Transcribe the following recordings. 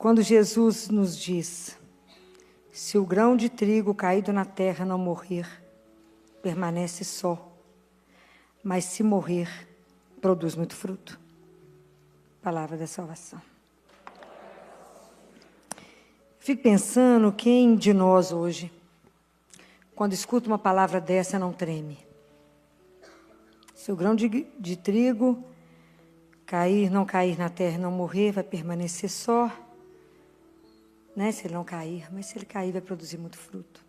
Quando Jesus nos diz, se o grão de trigo caído na terra não morrer, permanece só, mas se morrer, produz muito fruto. Palavra da salvação. Fico pensando, quem de nós hoje, quando escuta uma palavra dessa, não treme? Se o grão de trigo não cair na terra e não morrer, vai permanecer só. Né? Se ele não cair, mas se ele cair, vai produzir muito fruto.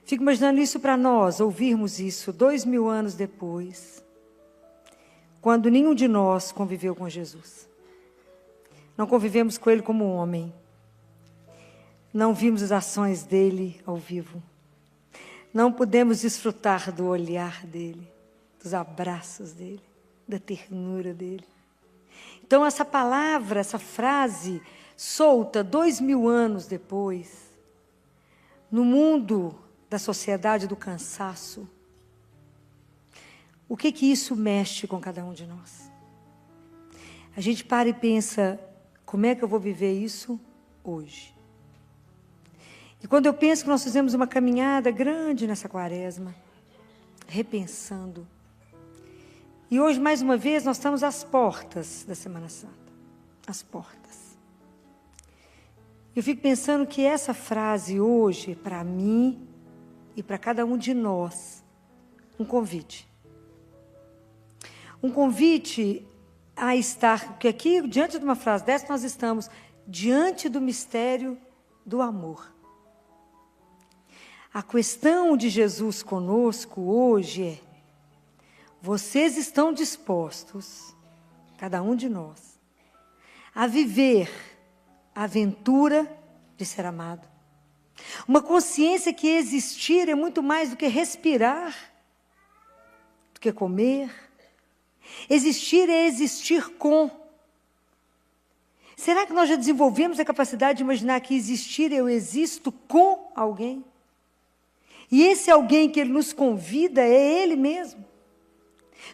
Fico imaginando isso para nós, ouvirmos isso 2000 anos depois, quando nenhum de nós conviveu com Jesus. Não convivemos com Ele como homem. Não vimos as ações dele ao vivo. Não pudemos desfrutar do olhar dele, dos abraços dele, da ternura dele. Então essa palavra, essa frase solta 2000 anos depois, no mundo da sociedade do cansaço, o que isso mexe com cada um de nós? A gente para e pensa, como é que eu vou viver isso hoje? E quando eu penso que nós fizemos uma caminhada grande nessa quaresma, repensando, e hoje, mais uma vez, nós estamos às portas da Semana Santa. Às portas. Eu fico pensando que essa frase hoje, para mim e para cada um de nós, um convite. Um convite a estar, porque aqui, diante de uma frase dessa, nós estamos diante do mistério do amor. A questão de Jesus conosco hoje é, vocês estão dispostos, cada um de nós, a viver a aventura de ser amado? Uma consciência que existir é muito mais do que respirar, do que comer. Existir é existir com. Será que nós já desenvolvemos a capacidade de imaginar que existir eu existo com alguém? E esse alguém que ele nos convida é ele mesmo.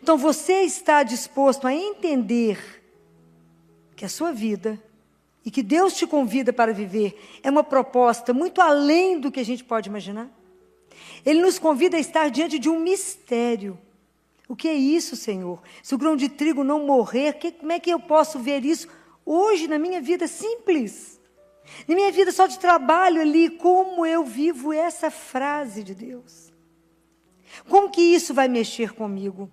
Então você está disposto a entender que a sua vida e que Deus te convida para viver é uma proposta muito além do que a gente pode imaginar? Ele nos convida a estar diante de um mistério. O que é isso, Senhor? Se o grão de trigo não morrer, como é que eu posso ver isso hoje na minha vida simples? Na minha vida só de trabalho ali, como eu vivo essa frase de Deus? Como que isso vai mexer comigo?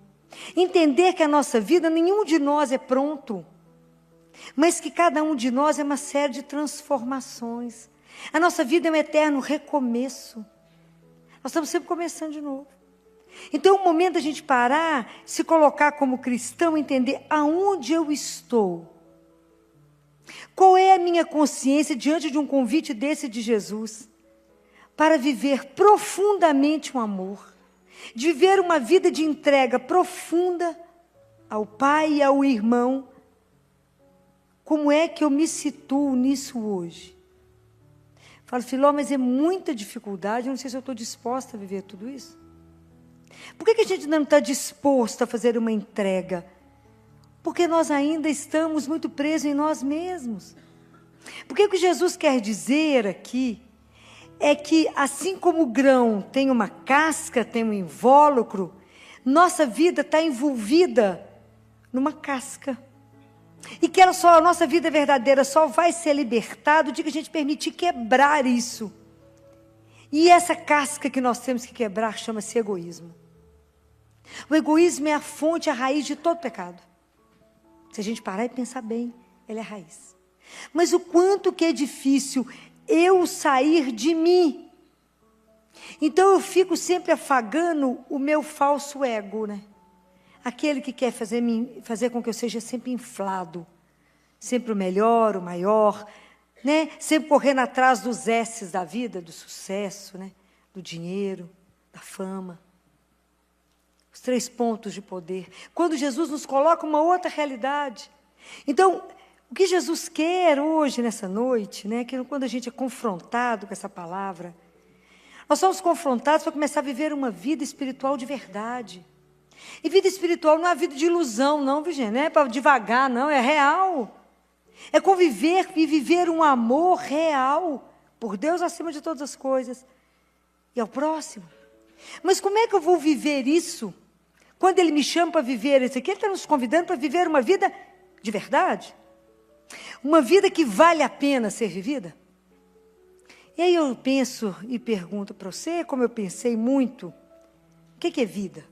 Entender que a nossa vida, nenhum de nós é pronto, mas que cada um de nós é uma série de transformações. A nossa vida é um eterno recomeço. Nós estamos sempre começando de novo. Então é um momento da gente parar, se colocar como cristão, entender aonde eu estou. Qual é a minha consciência diante de um convite desse de Jesus? Para viver profundamente um amor. De viver uma vida de entrega profunda ao Pai e ao irmão. Como é que eu me situo nisso hoje? Falo, Filó, mas é muita dificuldade, eu não sei se eu estou disposta a viver tudo isso. Por que a gente não está disposto a fazer uma entrega? Porque nós ainda estamos muito presos em nós mesmos. Porque o que Jesus quer dizer aqui é que, assim como o grão tem uma casca, tem um invólucro, nossa vida está envolvida numa casca. E que a nossa vida verdadeira só vai ser libertada o dia que a gente permitir quebrar isso. E essa casca que nós temos que quebrar chama-se egoísmo. O egoísmo é a fonte, a raiz de todo pecado. Se a gente parar e pensar bem, ele é a raiz. Mas o quanto que é difícil eu sair de mim. Então eu fico sempre afagando o meu falso ego, né? Aquele que quer fazer com que eu seja sempre inflado. Sempre o melhor, o maior, né? Sempre correndo atrás dos S's da vida, do sucesso, né? Do dinheiro, da fama. Os 3 pontos de poder. Quando Jesus nos coloca uma outra realidade. Então, o que Jesus quer hoje, nessa noite, né? Que quando a gente é confrontado com essa palavra, nós somos confrontados para começar a viver uma vida espiritual de verdade. E vida espiritual não é vida de ilusão, não, Virgínia, não é para devagar, não, é real. É conviver e viver um amor real por Deus acima de todas as coisas e ao próximo. Mas como é que eu vou viver isso quando Ele me chama para viver isso aqui? Ele está nos convidando para viver uma vida de verdade. Uma vida que vale a pena ser vivida. E aí eu penso e pergunto para você, como eu pensei muito, o que é vida?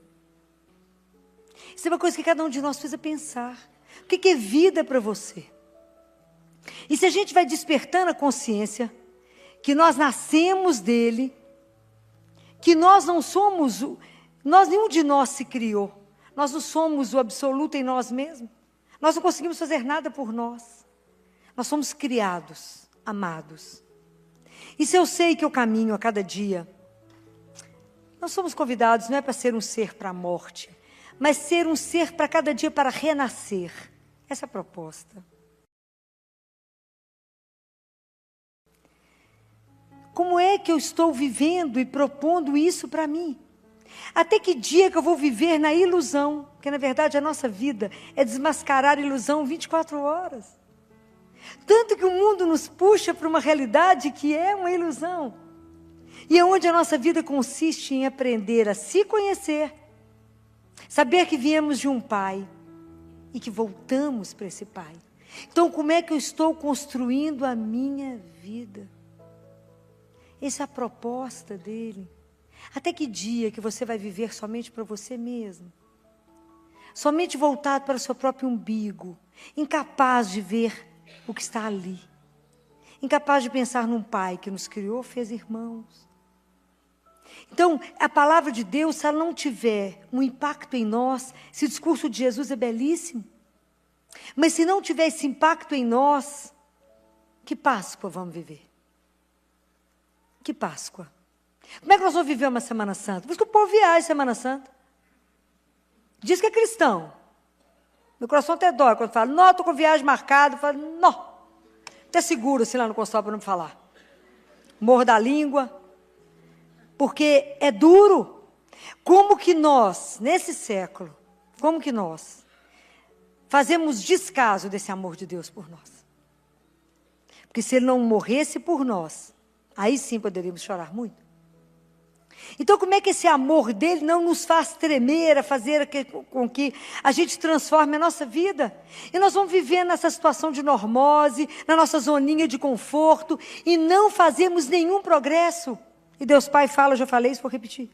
Isso é uma coisa que cada um de nós precisa pensar. O que é vida para você? E se a gente vai despertando a consciência que nós nascemos dele, que nós não somos, nenhum de nós se criou, nós não somos o absoluto em nós mesmos, nós não conseguimos fazer nada por nós, nós somos criados, amados. E se eu sei que eu caminho a cada dia, nós somos convidados, não é para ser um ser para a morte, mas ser um ser para cada dia para renascer. Essa é a proposta. Como é que eu estou vivendo e propondo isso para mim? Até que dia que eu vou viver na ilusão? Porque, na verdade, a nossa vida é desmascarar a ilusão 24 horas. Tanto que o mundo nos puxa para uma realidade que é uma ilusão. E é onde a nossa vida consiste em aprender a se conhecer, saber que viemos de um Pai e que voltamos para esse Pai. Então, como é que eu estou construindo a minha vida? Essa é a proposta dele. Até que dia que você vai viver somente para você mesmo? Somente voltado para o seu próprio umbigo, incapaz de ver o que está ali. Incapaz de pensar num Pai que nos criou, fez irmãos. Então, a palavra de Deus, se ela não tiver um impacto em nós, esse discurso de Jesus é belíssimo. Mas se não tiver esse impacto em nós, que Páscoa vamos viver? Que Páscoa? Como é que nós vamos viver uma Semana Santa? Por isso que o povo viaja Semana Santa. Diz que é cristão. Meu coração até dói quando fala, não, estou com viagem marcada. Eu falo, não. Até seguro assim lá no consultório para não me falar. Morro da língua. Porque é duro. Como que nós, nesse século, como que nós fazemos descaso desse amor de Deus por nós? Porque se Ele não morresse por nós, aí sim poderíamos chorar muito. Então, como é que esse amor dele não nos faz tremer, a fazer com que a gente transforme a nossa vida? E nós vamos viver nessa situação de normose, na nossa zoninha de conforto, e não fazemos nenhum progresso. E Deus Pai fala, eu já falei isso, vou repetir.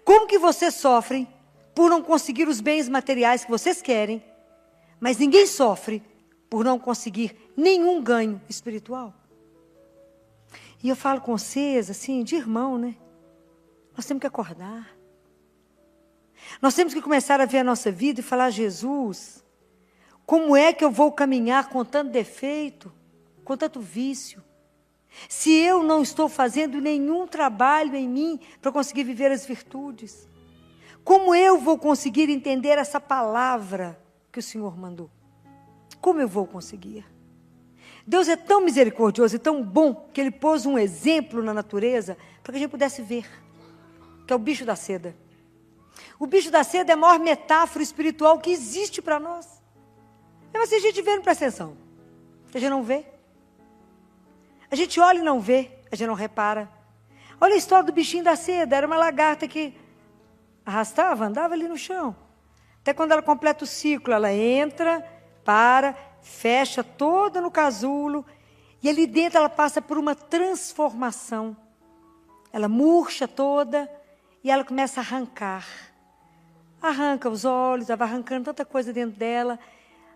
Como que vocês sofrem por não conseguir os bens materiais que vocês querem, mas ninguém sofre por não conseguir nenhum ganho espiritual? E eu falo com vocês, assim, de irmão, né? Nós temos que acordar. Nós temos que começar a ver a nossa vida e falar, Jesus, como é que eu vou caminhar com tanto defeito, com tanto vício? Se eu não estou fazendo nenhum trabalho em mim para conseguir viver as virtudes, como eu vou conseguir entender essa palavra que o Senhor mandou? Como eu vou conseguir? Deus é tão misericordioso e tão bom que Ele pôs um exemplo na natureza para que a gente pudesse ver, que é o bicho da seda. O bicho da seda é a maior metáfora espiritual que existe para nós. Mas se a gente vê, não presta atenção. A gente não vê. A gente olha e não vê, a gente não repara. Olha a história do bichinho da seda, era uma lagarta que arrastava, andava ali no chão. Até quando ela completa o ciclo, ela entra, para, fecha toda no casulo, e ali dentro ela passa por uma transformação. Ela murcha toda, e ela começa a arrancar. Arranca os olhos, ela vai arrancando tanta coisa dentro dela,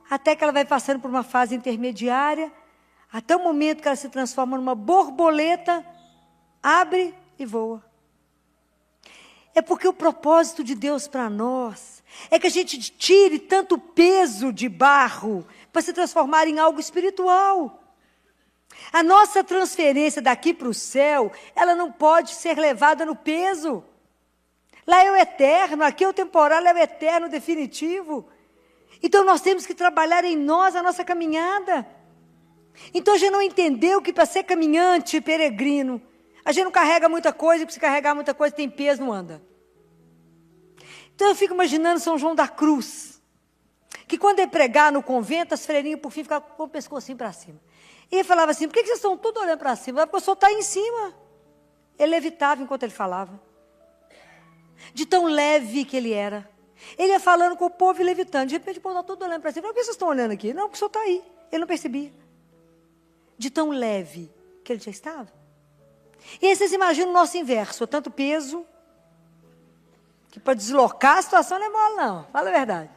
até que ela vai passando por uma fase intermediária, até o momento que ela se transforma numa borboleta, abre e voa. É porque o propósito de Deus para nós é que a gente tire tanto peso de barro para se transformar em algo espiritual. A nossa transferência daqui para o céu, ela não pode ser levada no peso. Lá é o eterno, aqui é o temporal, é o eterno, definitivo. Então nós temos que trabalhar em nós a nossa caminhada. Então a gente não entendeu que para ser caminhante, peregrino, a gente não carrega muita coisa, e para se carregar muita coisa tem peso, não anda. Então eu fico imaginando São João da Cruz, que quando ele pregar no convento, as freirinhas, por fim, ficavam com o pescocinho para cima. E ele falava assim, por que vocês estão todos olhando para cima? Porque o senhor está aí em cima. Ele levitava enquanto ele falava. De tão leve que ele era. Ele ia falando com o povo e levitando. De repente o povo está todo olhando para cima. Por que vocês estão olhando aqui? Não, porque o senhor está aí. Ele não percebia. De tão leve que ele já estava. E aí vocês imaginam o nosso inverso. Tanto peso, que para deslocar a situação não é mole, não. Fala a verdade.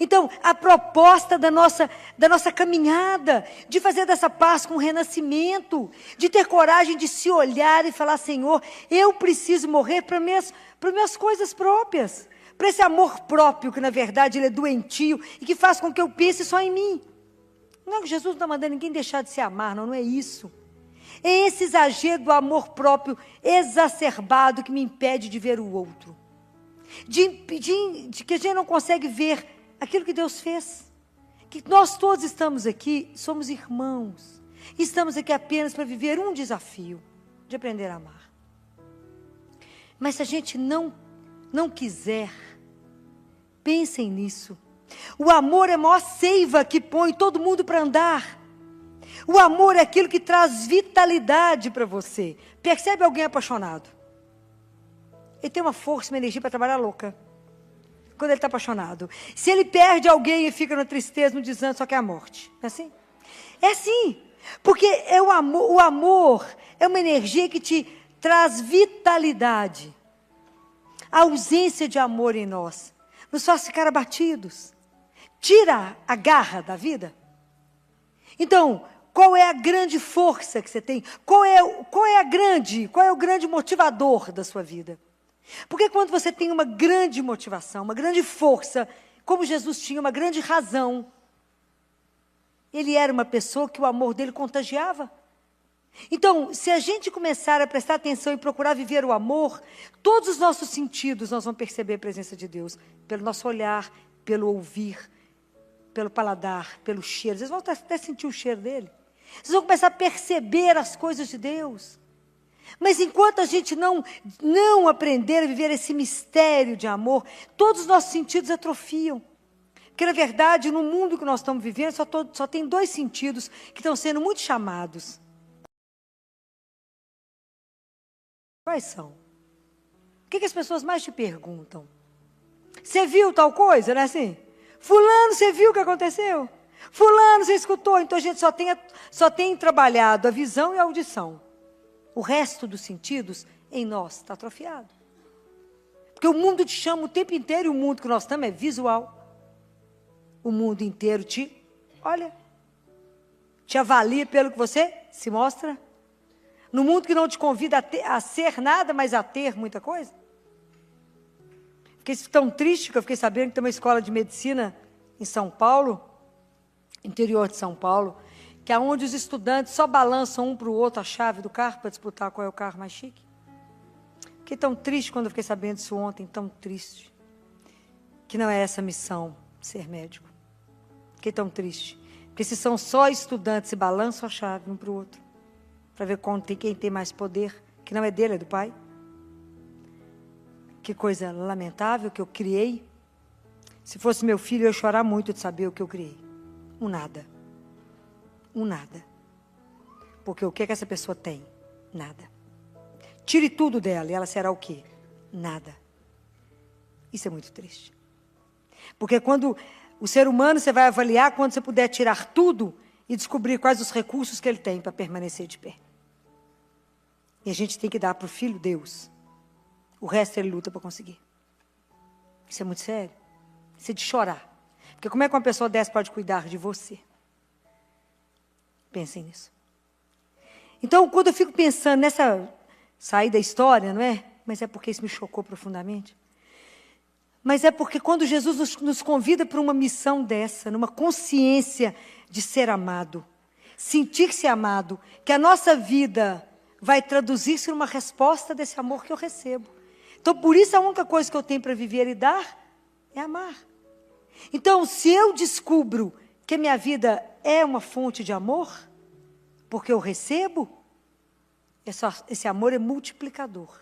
Então, a proposta da nossa caminhada, de fazer dessa Páscoa um renascimento, de ter coragem de se olhar e falar, Senhor, eu preciso morrer para minhas coisas próprias, para esse amor próprio, que na verdade ele é doentio e que faz com que eu pense só em mim. Não é que Jesus não está mandando ninguém deixar de se amar, não é isso. É esse exagero do amor próprio exacerbado que me impede de ver o outro. De que a gente não consegue ver aquilo que Deus fez. Que nós todos estamos aqui, somos irmãos. E estamos aqui apenas para viver um desafio, de aprender a amar. Mas se a gente não quiser, pensem nisso. O amor é a maior seiva que põe todo mundo para andar. O amor é aquilo que traz vitalidade para você. Percebe alguém apaixonado? Ele tem uma força, uma energia para trabalhar louca. Quando ele está apaixonado. Se ele perde alguém e fica na tristeza, no desânimo, só quer a morte. É assim? É assim. Porque o amor é uma energia que te traz vitalidade. A ausência de amor em nós nos faz ficar abatidos. Tira a garra da vida. Então, qual é a grande força que você tem? Qual é o grande motivador da sua vida? Porque quando você tem uma grande motivação, uma grande força, como Jesus tinha uma grande razão, ele era uma pessoa que o amor dele contagiava. Então, se a gente começar a prestar atenção e procurar viver o amor, todos os nossos sentidos nós vamos perceber a presença de Deus. Pelo nosso olhar, pelo ouvir, pelo paladar, pelo cheiro. Vocês vão até sentir o cheiro dele. Vocês vão começar a perceber as coisas de Deus. Mas enquanto a gente não aprender a viver esse mistério de amor, todos os nossos sentidos atrofiam. Porque, na verdade, no mundo que nós estamos vivendo, só tem dois sentidos que estão sendo muito chamados. Quais são? O que as pessoas mais te perguntam? Você viu tal coisa, não é assim? Fulano, você viu o que aconteceu? Fulano, você escutou? Então a gente só tem trabalhado a visão e a audição. O resto dos sentidos em nós está atrofiado. Porque o mundo te chama o tempo inteiro e o mundo que nós estamos é visual. O mundo inteiro te avalia pelo que você se mostra. No mundo que não te convida a ser nada, mas a ter muita coisa. Fiquei tão triste que eu fiquei sabendo que tem uma escola de medicina em São Paulo, interior de São Paulo, que é onde os estudantes só balançam um para o outro a chave do carro para disputar qual é o carro mais chique. Fiquei tão triste quando eu fiquei sabendo disso ontem, tão triste. Que não é essa a missão, ser médico. Fiquei tão triste. Porque se são só estudantes e balançam a chave um para o outro, para ver quem tem mais poder, que não é dele, é do pai. Que coisa lamentável que eu criei. Se fosse meu filho, eu ia chorar muito de saber o que eu criei. Um nada. Um nada. Porque o que essa pessoa tem? Nada. Tire tudo dela e ela será o quê? Nada. Isso é muito triste. Porque quando o ser humano, você vai avaliar quando você puder tirar tudo e descobrir quais os recursos que ele tem para permanecer de pé. E a gente tem que dar para o filho Deus. O resto ele luta para conseguir. Isso é muito sério. Isso é de chorar. Porque como é que uma pessoa dessa pode cuidar de você? Pensem nisso. Então, quando eu fico pensando nessa saída da história, não é? Mas é porque isso me chocou profundamente. Mas é porque quando Jesus nos convida para uma missão dessa, numa consciência de ser amado, sentir-se amado, que a nossa vida vai traduzir-se numa resposta desse amor que eu recebo. Então, por isso, a única coisa que eu tenho para viver e dar é amar. Então, se eu descubro que a minha vida é uma fonte de amor, porque eu recebo, esse amor é multiplicador.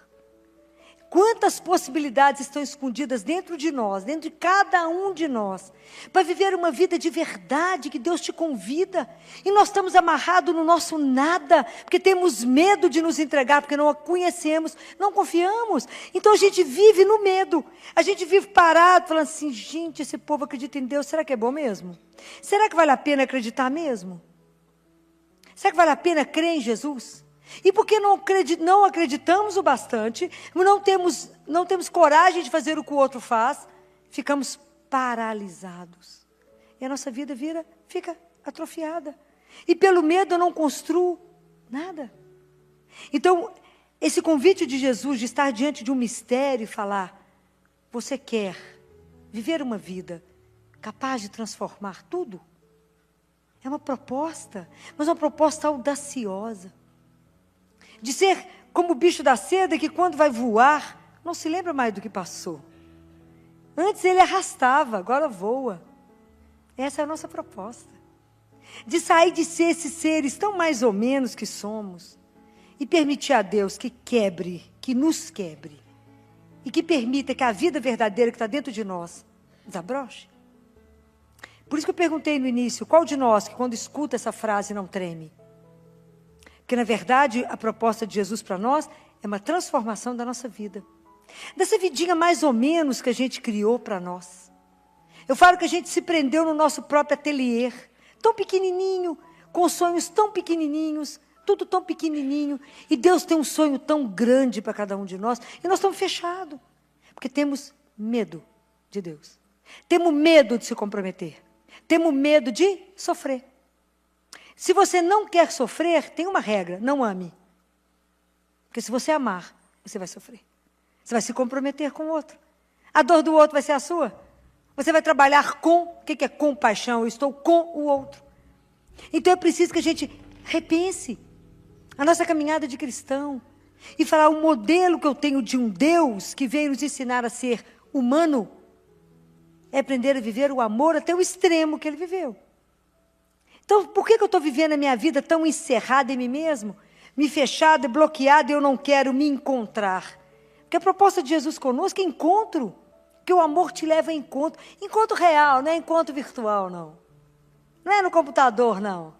Quantas possibilidades estão escondidas dentro de nós, dentro de cada um de nós, para viver uma vida de verdade que Deus te convida. E nós estamos amarrados no nosso nada, porque temos medo de nos entregar, porque não a conhecemos, não confiamos. Então a gente vive no medo, a gente vive parado, falando assim, gente, esse povo acredita em Deus, será que é bom mesmo? Será que vale a pena acreditar mesmo? Será que vale a pena crer em Jesus? E porque não acreditamos o bastante, não temos coragem de fazer o que o outro faz, ficamos paralisados. E a nossa vida fica atrofiada. E pelo medo eu não construo nada. Então, esse convite de Jesus de estar diante de um mistério e falar, você quer viver uma vida capaz de transformar tudo? É uma proposta, mas uma proposta audaciosa. De ser como o bicho da seda que quando vai voar, não se lembra mais do que passou. Antes ele arrastava, agora voa. Essa é a nossa proposta. De sair de ser esses seres tão mais ou menos que somos e permitir a Deus que quebre, que nos quebre. E que permita que a vida verdadeira que está dentro de nós desabroche. Por isso que eu perguntei no início, qual de nós que quando escuta essa frase não treme? Porque, na verdade, a proposta de Jesus para nós é uma transformação da nossa vida. Dessa vidinha mais ou menos que a gente criou para nós. Eu falo que a gente se prendeu no nosso próprio ateliê, tão pequenininho, com sonhos tão pequenininhos, tudo tão pequenininho. E Deus tem um sonho tão grande para cada um de nós. E nós estamos fechados, porque temos medo de Deus. Temos medo de se comprometer. Temos medo de sofrer. Se você não quer sofrer, tem uma regra, não ame. Porque se você amar, você vai sofrer. Você vai se comprometer com o outro. A dor do outro vai ser a sua. Você vai trabalhar com, o que é compaixão? Eu estou com o outro. Então é preciso que a gente repense a nossa caminhada de cristão. E falar o modelo que eu tenho de um Deus que veio nos ensinar a ser humano, é aprender a viver o amor até o extremo que ele viveu. Então, por que eu estou vivendo a minha vida tão encerrada em mim mesmo? Me fechada, bloqueada, e eu não quero me encontrar. Porque a proposta de Jesus conosco é encontro. Que o amor te leva a encontro. Encontro real, não é encontro virtual, não. Não é no computador, não.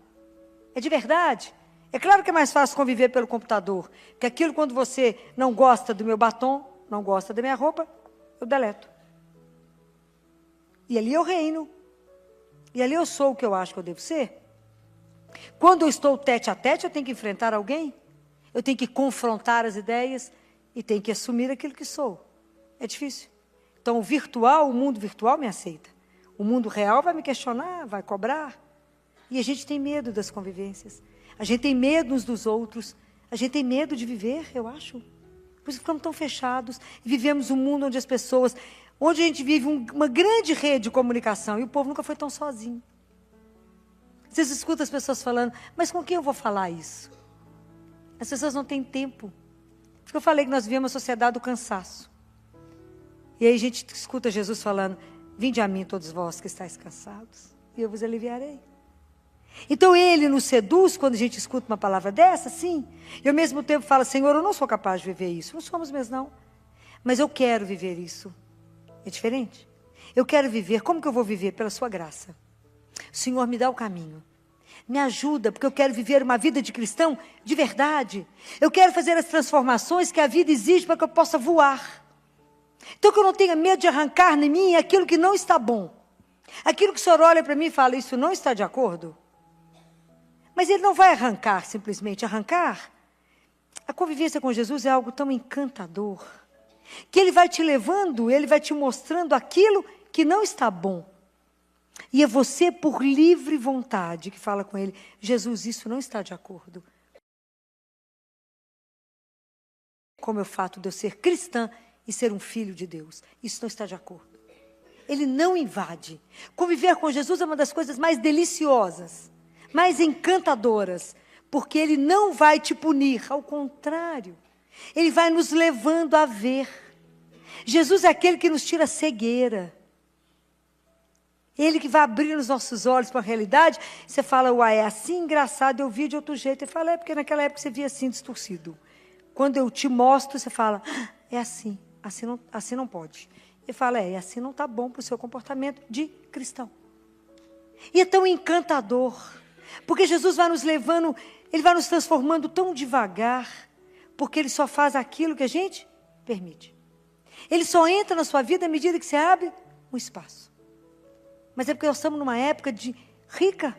É de verdade. É claro que é mais fácil conviver pelo computador. Porque aquilo, quando você não gosta do meu batom, não gosta da minha roupa, eu deleto. E ali eu reino. E ali eu sou o que eu acho que eu devo ser. Quando eu estou tete a tete, eu tenho que enfrentar alguém. Eu tenho que confrontar as ideias e tenho que assumir aquilo que sou. É difícil. Então, o mundo virtual me aceita. O mundo real vai me questionar, vai cobrar. E a gente tem medo das convivências. A gente tem medo uns dos outros. A gente tem medo de viver, eu acho. Por isso ficamos tão fechados. E vivemos um mundo onde as pessoas... Onde a gente vive uma grande rede de comunicação. E o povo nunca foi tão sozinho. Vocês escutam as pessoas falando, mas com quem eu vou falar isso? As pessoas não têm tempo. Porque eu falei que nós vivemos uma sociedade do cansaço. E aí a gente escuta Jesus falando, vinde a mim todos vós que estáis cansados, e eu vos aliviarei. Então ele nos seduz quando a gente escuta uma palavra dessa, sim. E ao mesmo tempo fala, Senhor, eu não sou capaz de viver isso. Não somos mesmo, não. Mas eu quero viver isso. É diferente. Eu quero viver, como que eu vou viver? Pela sua graça. Senhor, me dá o caminho. Me ajuda, porque eu quero viver uma vida de cristão de verdade. Eu quero fazer as transformações que a vida exige para que eu possa voar. Então que eu não tenha medo de arrancar em mim aquilo que não está bom. Aquilo que o Senhor olha para mim e fala, isso não está de acordo. Mas ele não vai arrancar, simplesmente arrancar. A convivência com Jesus é algo tão encantador, que ele vai te levando, ele vai te mostrando aquilo que não está bom. E é você, por livre vontade, que fala com ele, Jesus, isso não está de acordo. Como é o fato de eu ser cristã e ser um filho de Deus. Isso não está de acordo. Ele não invade. Conviver com Jesus é uma das coisas mais deliciosas, mais encantadoras, porque ele não vai te punir, ao contrário. Ele vai nos levando a ver. Jesus é aquele que nos tira a cegueira. Ele que vai abrir os nossos olhos para a realidade. Você fala, uai, é assim, engraçado, eu vi de outro jeito. Ele fala, é porque naquela época você via assim, distorcido. Quando eu te mostro, você fala, é assim, assim não pode. Ele fala, assim não está bom para o seu comportamento de cristão. E é tão encantador, porque Jesus vai nos levando, Ele vai nos transformando tão devagar, porque Ele só faz aquilo que a gente permite. Ele só entra na sua vida à medida que você abre um espaço. Mas é porque nós estamos numa época rica,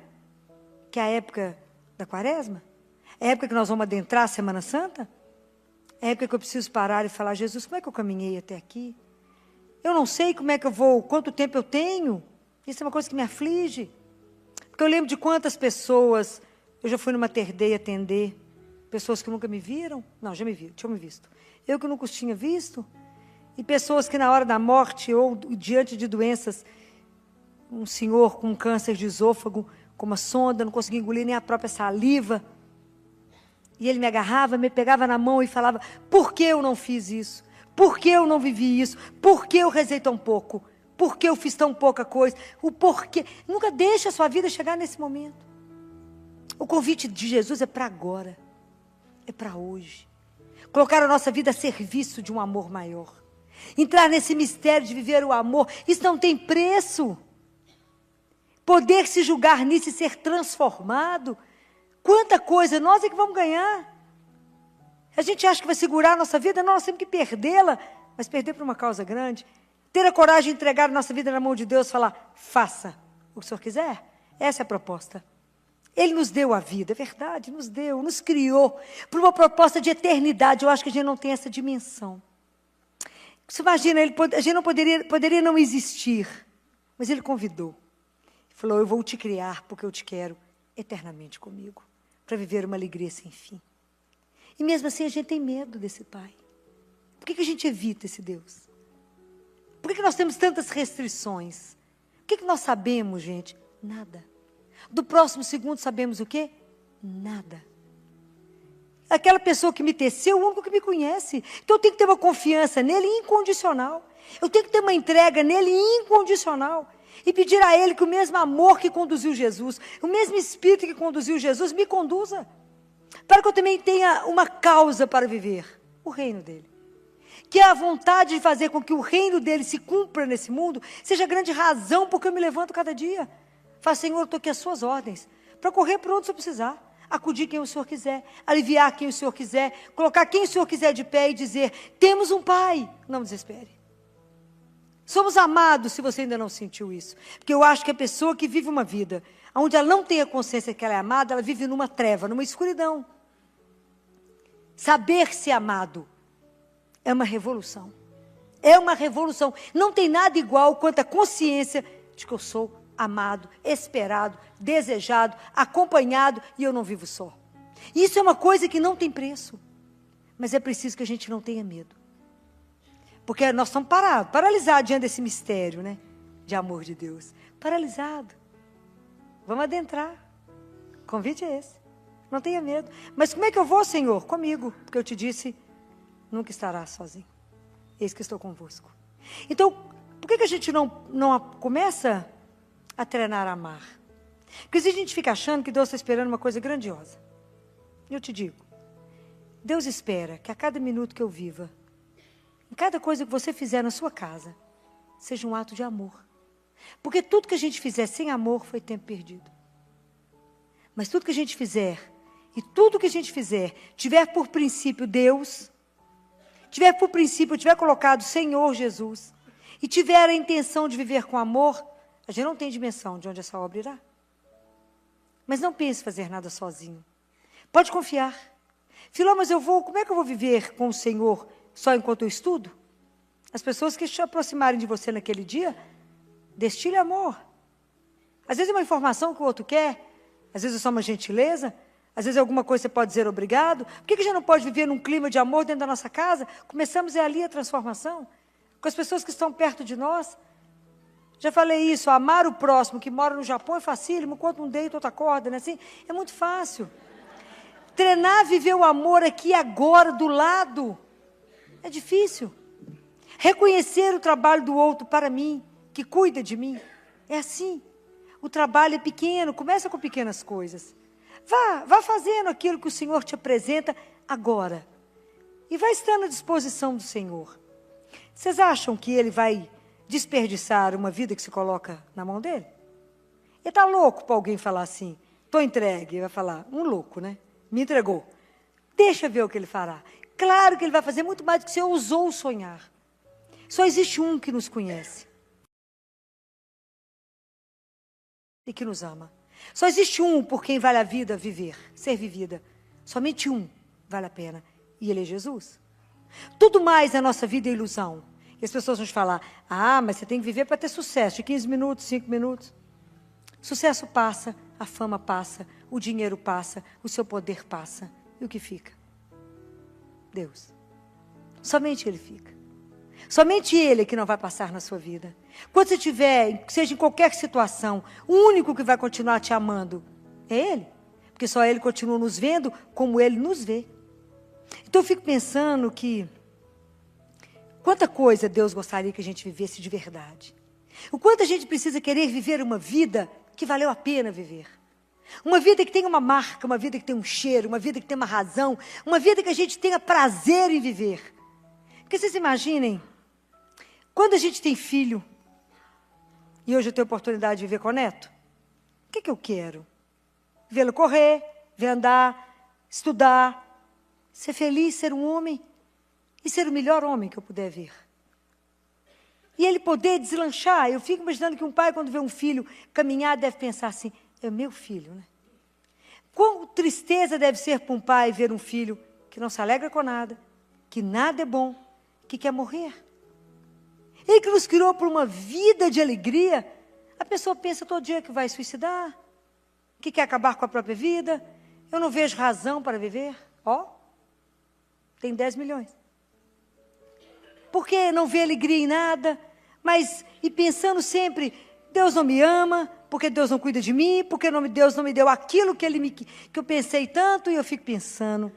que é a época da Quaresma, é a época que nós vamos adentrar a Semana Santa, é a época que eu preciso parar e falar, Jesus, como é que eu caminhei até aqui? Eu não sei como é que eu vou, quanto tempo eu tenho. Isso é uma coisa que me aflige. Porque eu lembro de quantas pessoas, eu já fui numa terdeia atender, pessoas que nunca me viram, não, já me viram, tinham me visto. Eu que nunca os tinha visto, e pessoas que na hora da morte, ou diante de doenças, um senhor com câncer de esôfago, com uma sonda, não conseguia engolir nem a própria saliva, e ele me agarrava, me pegava na mão e falava, por que eu não fiz isso? Por que eu não vivi isso? Por que eu rezei tão pouco? Por que eu fiz tão pouca coisa? O porquê. Nunca deixe a sua vida chegar nesse momento. O convite de Jesus é para agora. É para hoje. Colocar a nossa vida a serviço de um amor maior. Entrar nesse mistério de viver o amor. Isso não tem preço. Poder se julgar nisso e ser transformado. Quanta coisa nós é que vamos ganhar. A gente acha que vai segurar a nossa vida. Não, nós temos que perdê-la. Mas perder por uma causa grande. Ter a coragem de entregar a nossa vida na mão de Deus e falar, faça o que o Senhor quiser. Essa é a proposta. Ele nos deu a vida, é verdade, nos deu, nos criou, por uma proposta de eternidade. Eu acho que a gente não tem essa dimensão. Você imagina, a gente não poderia não existir, mas Ele convidou. Ele falou, eu vou te criar porque eu te quero eternamente comigo, para viver uma alegria sem fim. E mesmo assim a gente tem medo desse Pai. Por que a gente evita esse Deus? Por que nós temos tantas restrições? O que nós sabemos, gente? Nada. Do próximo segundo sabemos o quê? Nada. Aquela pessoa que me teceu, o único que me conhece. Então eu tenho que ter uma confiança nele incondicional. Eu tenho que ter uma entrega nele incondicional. E pedir a ele que o mesmo amor que conduziu Jesus, o mesmo Espírito que conduziu Jesus, me conduza. Para que eu também tenha uma causa para viver. O reino dele. Que a vontade de fazer com que o reino dele se cumpra nesse mundo, seja a grande razão porque eu me levanto cada dia. Fala, Senhor, eu estou aqui às suas ordens, para correr por onde o Senhor precisar, acudir quem o Senhor quiser, aliviar quem o Senhor quiser, colocar quem o Senhor quiser de pé e dizer, temos um Pai, não desespere. Somos amados, se você ainda não sentiu isso, porque eu acho que a pessoa que vive uma vida, onde ela não tem a consciência que ela é amada, ela vive numa treva, numa escuridão. Saber ser amado é uma revolução. É uma revolução. Não tem nada igual quanto a consciência de que eu sou amado, esperado, desejado, acompanhado e eu não vivo só. Isso é uma coisa que não tem preço. Mas é preciso que a gente não tenha medo. Porque nós estamos paralisados diante desse mistério, né? De amor de Deus. Paralisado. Vamos adentrar. O convite é esse. Não tenha medo. Mas como é que eu vou, Senhor? Comigo. Porque eu te disse, nunca estarás sozinho. Eis que estou convosco. Então, por que a gente não começa a treinar a amar? Porque se a gente fica achando que Deus está esperando uma coisa grandiosa. Eu te digo, Deus espera que a cada minuto que eu viva, em cada coisa que você fizer na sua casa, seja um ato de amor. Porque tudo que a gente fizer sem amor foi tempo perdido. Mas tudo que a gente fizer, e tudo que a gente fizer, tiver por princípio Deus, tiver por princípio, tiver colocado Senhor Jesus, e tiver a intenção de viver com amor, a gente não tem dimensão de onde essa obra irá. Mas não pense fazer nada sozinho. Pode confiar. Filó, mas como é que eu vou viver com o Senhor só enquanto eu estudo? As pessoas que se aproximarem de você naquele dia, destile amor. Às vezes é uma informação que o outro quer, às vezes é só uma gentileza, às vezes é alguma coisa que você pode dizer obrigado. Por que a gente não pode viver num clima de amor dentro da nossa casa? Começamos ali a transformação, com as pessoas que estão perto de nós. Já falei isso, amar o próximo que mora no Japão é facílimo, enquanto um deita, outra acorda, né? Assim, é muito fácil. Treinar, viver o amor aqui agora, do lado, é difícil. Reconhecer o trabalho do outro para mim, que cuida de mim, é assim. O trabalho é pequeno, começa com pequenas coisas. Vá fazendo aquilo que o Senhor te apresenta agora. e vai estando à disposição do Senhor. Vocês acham que Ele vai desperdiçar uma vida que se coloca na mão dele? Ele está louco para alguém falar assim, estou entregue. Ele vai falar, um louco, né? Me entregou. Deixa ver o que Ele fará. Claro que Ele vai fazer muito mais do que você ousou sonhar. Só existe um que nos conhece e que nos ama. Só existe um por quem vale a vida viver, ser vivida. Somente um vale a pena. E Ele é Jesus. Tudo mais na nossa vida é ilusão. E as pessoas vão te falar, mas você tem que viver para ter sucesso, de 15 minutos, 5 minutos. Sucesso passa, a fama passa, o dinheiro passa, o seu poder passa. E o que fica? Deus. Somente Ele fica. Somente Ele é que não vai passar na sua vida. Quando você tiver, seja em qualquer situação, o único que vai continuar te amando é Ele. Porque só Ele continua nos vendo como Ele nos vê. Então eu fico pensando que quanta coisa Deus gostaria que a gente vivesse de verdade. O quanto a gente precisa querer viver uma vida que valeu a pena viver. Uma vida que tenha uma marca, uma vida que tenha um cheiro, uma vida que tenha uma razão, uma vida que a gente tenha prazer em viver. Porque vocês imaginem, quando a gente tem filho, e hoje eu tenho a oportunidade de viver com o neto, o que eu quero? Vê-lo correr, ver andar, estudar, ser feliz, ser um homem e ser o melhor homem que eu puder ver. E ele poder deslanchar. Eu fico imaginando que um pai, quando vê um filho caminhar, deve pensar assim, é meu filho, né? Quão tristeza deve ser para um pai ver um filho que não se alegra com nada, que nada é bom, que quer morrer. Ele que nos criou por uma vida de alegria, a pessoa pensa todo dia que vai suicidar, que quer acabar com a própria vida, eu não vejo razão para viver. Tem 10 milhões. Porque não vê alegria em nada, mas e pensando sempre, Deus não me ama, porque Deus não cuida de mim, porque Deus não me deu aquilo que eu pensei tanto, e eu fico pensando.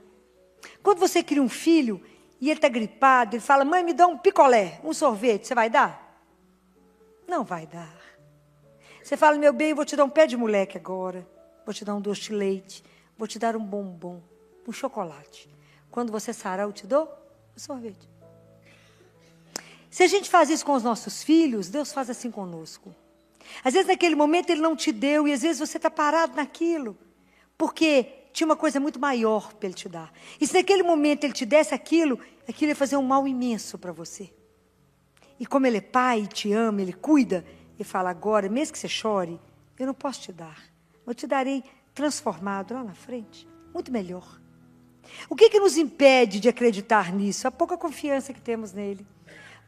Quando você cria um filho, e ele está gripado, ele fala, mãe, me dá um picolé, um sorvete, você vai dar? Não vai dar. Você fala, meu bem, vou te dar um pé de moleque agora, vou te dar um doce de leite, vou te dar um bombom, um chocolate. Quando você sarar, eu te dou um sorvete. Se a gente faz isso com os nossos filhos, Deus faz assim conosco. Às vezes, naquele momento, Ele não te deu, e às vezes você está parado naquilo, porque tinha uma coisa muito maior para Ele te dar. E se naquele momento Ele te desse aquilo ia fazer um mal imenso para você. E como Ele é Pai, te ama, Ele cuida, Ele fala, agora, mesmo que você chore, eu não posso te dar. Eu te darei transformado lá na frente, muito melhor. O que nos impede de acreditar nisso? A pouca confiança que temos nele.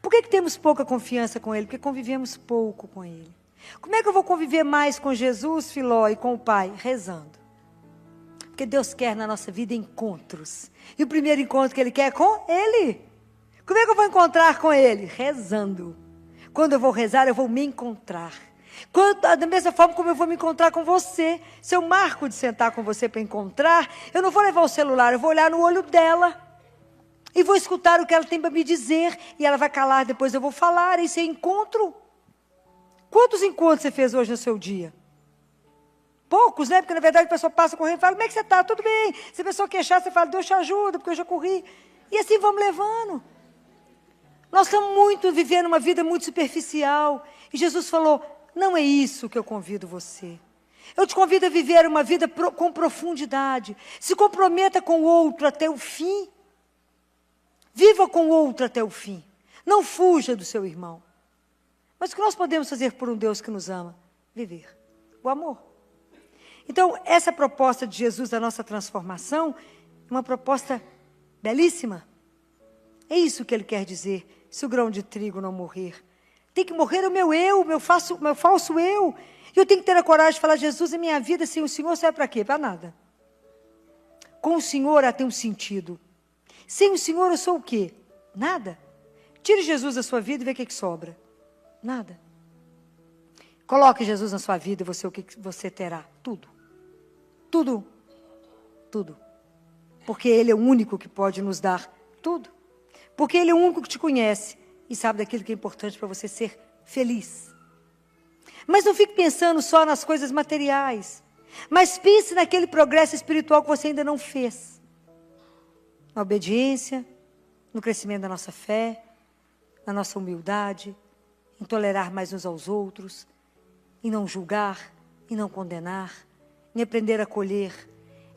Por que temos pouca confiança com Ele? Porque convivemos pouco com Ele. Como é que eu vou conviver mais com Jesus, Filó, e com o Pai? Rezando. Porque Deus quer na nossa vida encontros. E o primeiro encontro que Ele quer é com Ele. Como é que eu vou encontrar com Ele? Rezando. Quando eu vou rezar, eu vou me encontrar. Da mesma forma como eu vou me encontrar com você. Se eu marco de sentar com você para encontrar, eu não vou levar o celular, eu vou olhar no olho dela. E vou escutar o que ela tem para me dizer. E ela vai calar, depois eu vou falar. Isso é encontro. Quantos encontros você fez hoje no seu dia? Poucos, né? Porque na verdade a pessoa passa correndo e fala, como é que você está? Tudo bem. Se a pessoa queixar, você fala, Deus te ajuda, porque eu já corri. E assim vamos levando. Nós estamos vivendo uma vida muito superficial. E Jesus falou, não é isso que eu convido você. Eu te convido a viver uma vida com profundidade. Se comprometa com o outro até o fim. Viva com o outro até o fim. Não fuja do seu irmão. Mas o que nós podemos fazer por um Deus que nos ama? Viver o amor. Então, essa proposta de Jesus da nossa transformação é uma proposta belíssima. É isso que Ele quer dizer, se o grão de trigo não morrer. Tem que morrer o meu eu, meu falso eu. E eu tenho que ter a coragem de falar, Jesus, a minha vida sem o Senhor serve para quê? Para nada. Com o Senhor ela tem um sentido. Sem o Senhor eu sou o quê? Nada. Tire Jesus da sua vida e vê o que sobra. Nada. Coloque Jesus na sua vida e o que você terá? Tudo. Tudo. Tudo. Porque Ele é o único que pode nos dar tudo. Porque Ele é o único que te conhece e sabe daquilo que é importante para você ser feliz. Mas não fique pensando só nas coisas materiais. Mas pense naquele progresso espiritual que você ainda não fez. Na obediência, no crescimento da nossa fé, na nossa humildade, em tolerar mais uns aos outros, em não julgar, em não condenar, em aprender a acolher,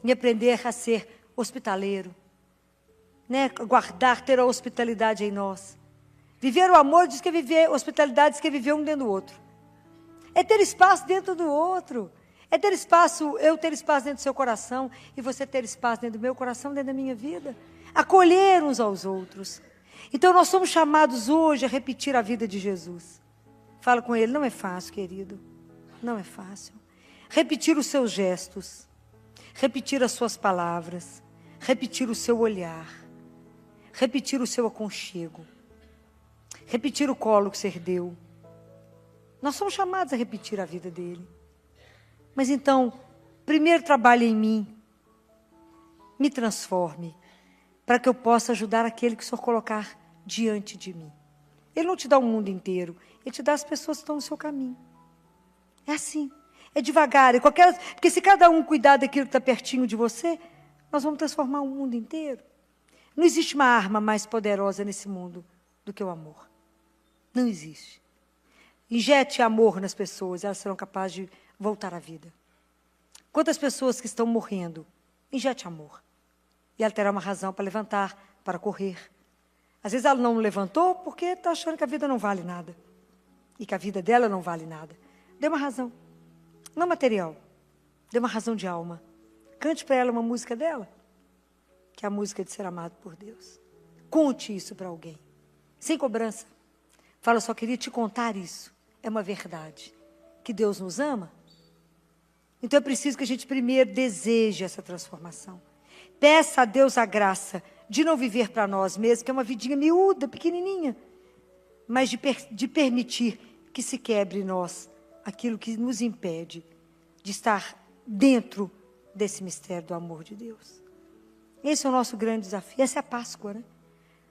em aprender a ser hospitaleiro, né? Guardar, ter a hospitalidade em nós. Viver o amor diz que é viver, hospitalidade diz que é viver um dentro do outro. É ter espaço dentro do outro. É ter espaço, eu ter espaço dentro do seu coração e você ter espaço dentro do meu coração, dentro da minha vida. Acolher uns aos outros. Então nós somos chamados hoje a repetir a vida de Jesus. Fala com ele, não é fácil, querido. Não é fácil. Repetir os seus gestos. Repetir as suas palavras. Repetir o seu olhar. Repetir o seu aconchego. Repetir o colo que você deu. Nós somos chamados a repetir a vida dele. Mas então, primeiro trabalhe em mim. Me transforme. Para que eu possa ajudar aquele que o Senhor colocar diante de mim. Ele não te dá o mundo inteiro. Ele te dá as pessoas que estão no seu caminho. É assim. É devagar. Porque se cada um cuidar daquilo que está pertinho de você, nós vamos transformar o mundo inteiro. Não existe uma arma mais poderosa nesse mundo do que o amor. Não existe. Injete amor nas pessoas, elas serão capazes de voltar à vida. Quantas pessoas que estão morrendo, injete amor. E ela terá uma razão para levantar, para correr. Às vezes ela não levantou porque está achando que a vida não vale nada. E que a vida dela não vale nada. Dê uma razão. Não material. Dê uma razão de alma. Cante para ela uma música dela. Que é a música de ser amado por Deus. Conte isso para alguém. Sem cobrança. Fala, só queria te contar isso. É uma verdade. Que Deus nos ama. Então é preciso que a gente primeiro deseje essa transformação. Peça a Deus a graça de não viver para nós mesmos, que é uma vidinha miúda, pequenininha, mas de permitir que se quebre em nós aquilo que nos impede de estar dentro desse mistério do amor de Deus. Esse é o nosso grande desafio. Essa é a Páscoa, né?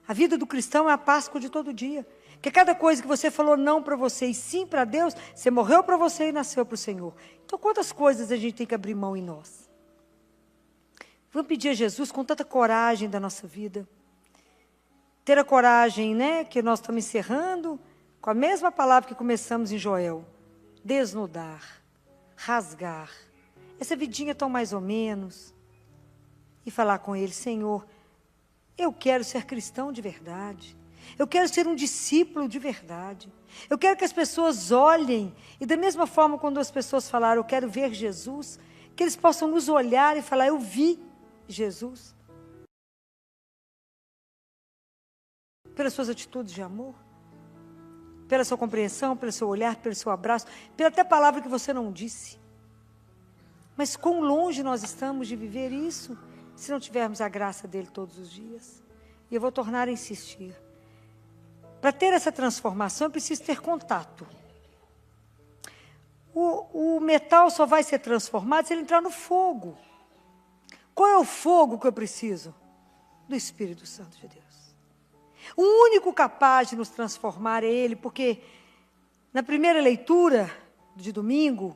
A vida do cristão é a Páscoa de todo dia. Porque cada coisa que você falou não para você e sim para Deus, você morreu para você e nasceu para o Senhor. Então, quantas coisas a gente tem que abrir mão em nós? Vamos pedir a Jesus com tanta coragem da nossa vida. Ter a coragem, né, que nós estamos encerrando, com a mesma palavra que começamos em Joel. Desnudar, rasgar. Essa vidinha tão mais ou menos. E falar com ele, Senhor, eu quero ser cristão de verdade. Eu quero ser um discípulo de verdade. Eu quero que as pessoas olhem. E da mesma forma, quando as pessoas falaram, eu quero ver Jesus, que eles possam nos olhar e falar, eu vi Jesus. Pelas suas atitudes de amor. Pela sua compreensão, pelo seu olhar, pelo seu abraço. Pela até palavra que você não disse. Mas quão longe nós estamos de viver isso, se não tivermos a graça dele todos os dias. E eu vou tornar a insistir. Para ter essa transformação, é preciso ter contato. O metal só vai ser transformado se ele entrar no fogo. Qual é o fogo que eu preciso? Do Espírito Santo de Deus. O único capaz de nos transformar é Ele, porque na primeira leitura de domingo,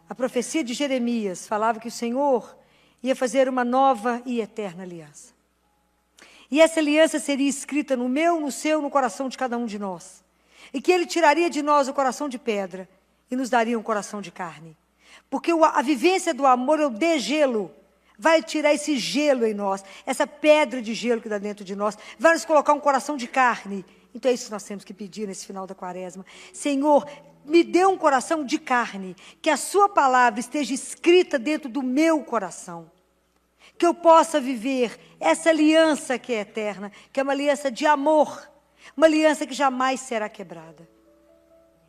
a profecia de Jeremias falava que o Senhor ia fazer uma nova e eterna aliança. E essa aliança seria escrita no meu, no seu, no coração de cada um de nós. E que Ele tiraria de nós o coração de pedra e nos daria um coração de carne. Porque a vivência do amor é o degelo. Vai tirar esse gelo em nós, essa pedra de gelo que dá dentro de nós. Vai nos colocar um coração de carne. Então é isso que nós temos que pedir nesse final da quaresma. Senhor, me dê um coração de carne. Que a sua palavra esteja escrita dentro do meu coração. Que eu possa viver essa aliança que é eterna, que é uma aliança de amor, uma aliança que jamais será quebrada.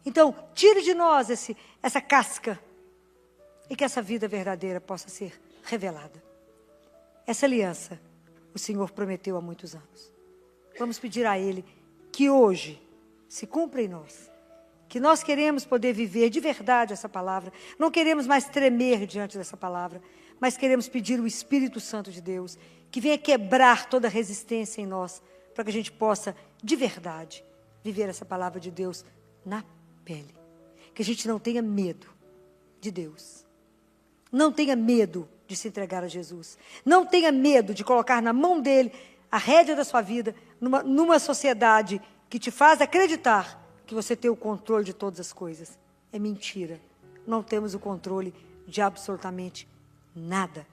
Então, tire de nós essa casca e que essa vida verdadeira possa ser revelada. Essa aliança o Senhor prometeu há muitos anos. Vamos pedir a Ele que hoje se cumpra em nós. Que nós queremos poder viver de verdade essa palavra. Não queremos mais tremer diante dessa palavra. Mas queremos pedir o Espírito Santo de Deus, que venha quebrar toda resistência em nós, para que a gente possa, de verdade, viver essa palavra de Deus na pele. Que a gente não tenha medo de Deus. Não tenha medo de se entregar a Jesus. Não tenha medo de colocar na mão dele a rédea da sua vida, numa sociedade que te faz acreditar que você tem o controle de todas as coisas. É mentira. Não temos o controle de absolutamente nada.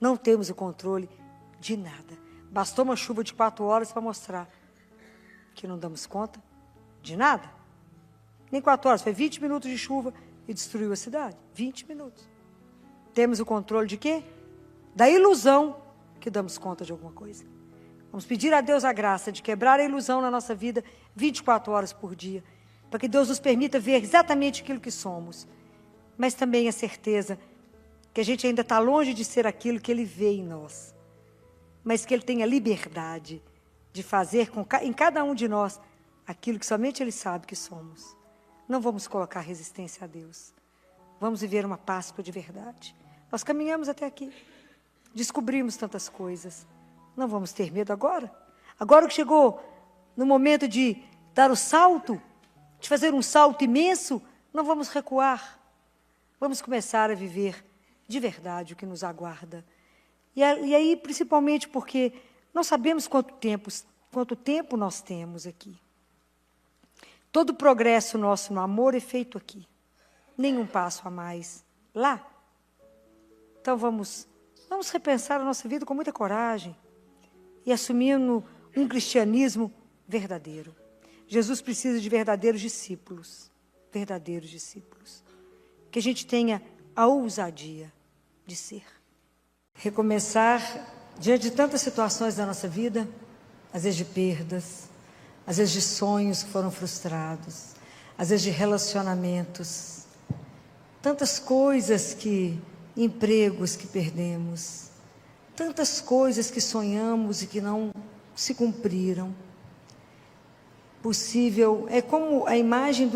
Não temos o controle de nada. Bastou uma chuva de 4 horas para mostrar que não damos conta de nada. Nem 4 horas, foi 20 minutos de chuva e destruiu a cidade. 20 minutos. Temos o controle de quê? Da ilusão que damos conta de alguma coisa. Vamos pedir a Deus a graça de quebrar a ilusão na nossa vida 24 horas por dia, para que Deus nos permita ver exatamente aquilo que somos, mas também a certeza que a gente ainda está longe de ser aquilo que Ele vê em nós, mas que Ele tem a liberdade de fazer em cada um de nós aquilo que somente Ele sabe que somos. Não vamos colocar resistência a Deus. Vamos viver uma Páscoa de verdade. Nós caminhamos até aqui, descobrimos tantas coisas. Não vamos ter medo agora? Agora que chegou no momento de dar o salto, de fazer um salto imenso, não vamos recuar. Vamos começar a viver de verdade o que nos aguarda. E aí, principalmente porque não sabemos quanto tempo nós temos aqui. Todo o progresso nosso no amor é feito aqui. Nenhum passo a mais lá. Então vamos repensar a nossa vida com muita coragem e assumindo um cristianismo verdadeiro. Jesus precisa de verdadeiros discípulos. Verdadeiros discípulos. Que a gente tenha a ousadia de ser. Recomeçar diante de tantas situações da nossa vida, às vezes de perdas, às vezes de sonhos que foram frustrados, às vezes de relacionamentos, tantas coisas empregos que perdemos, tantas coisas que sonhamos e que não se cumpriram. Possível, é como a imagem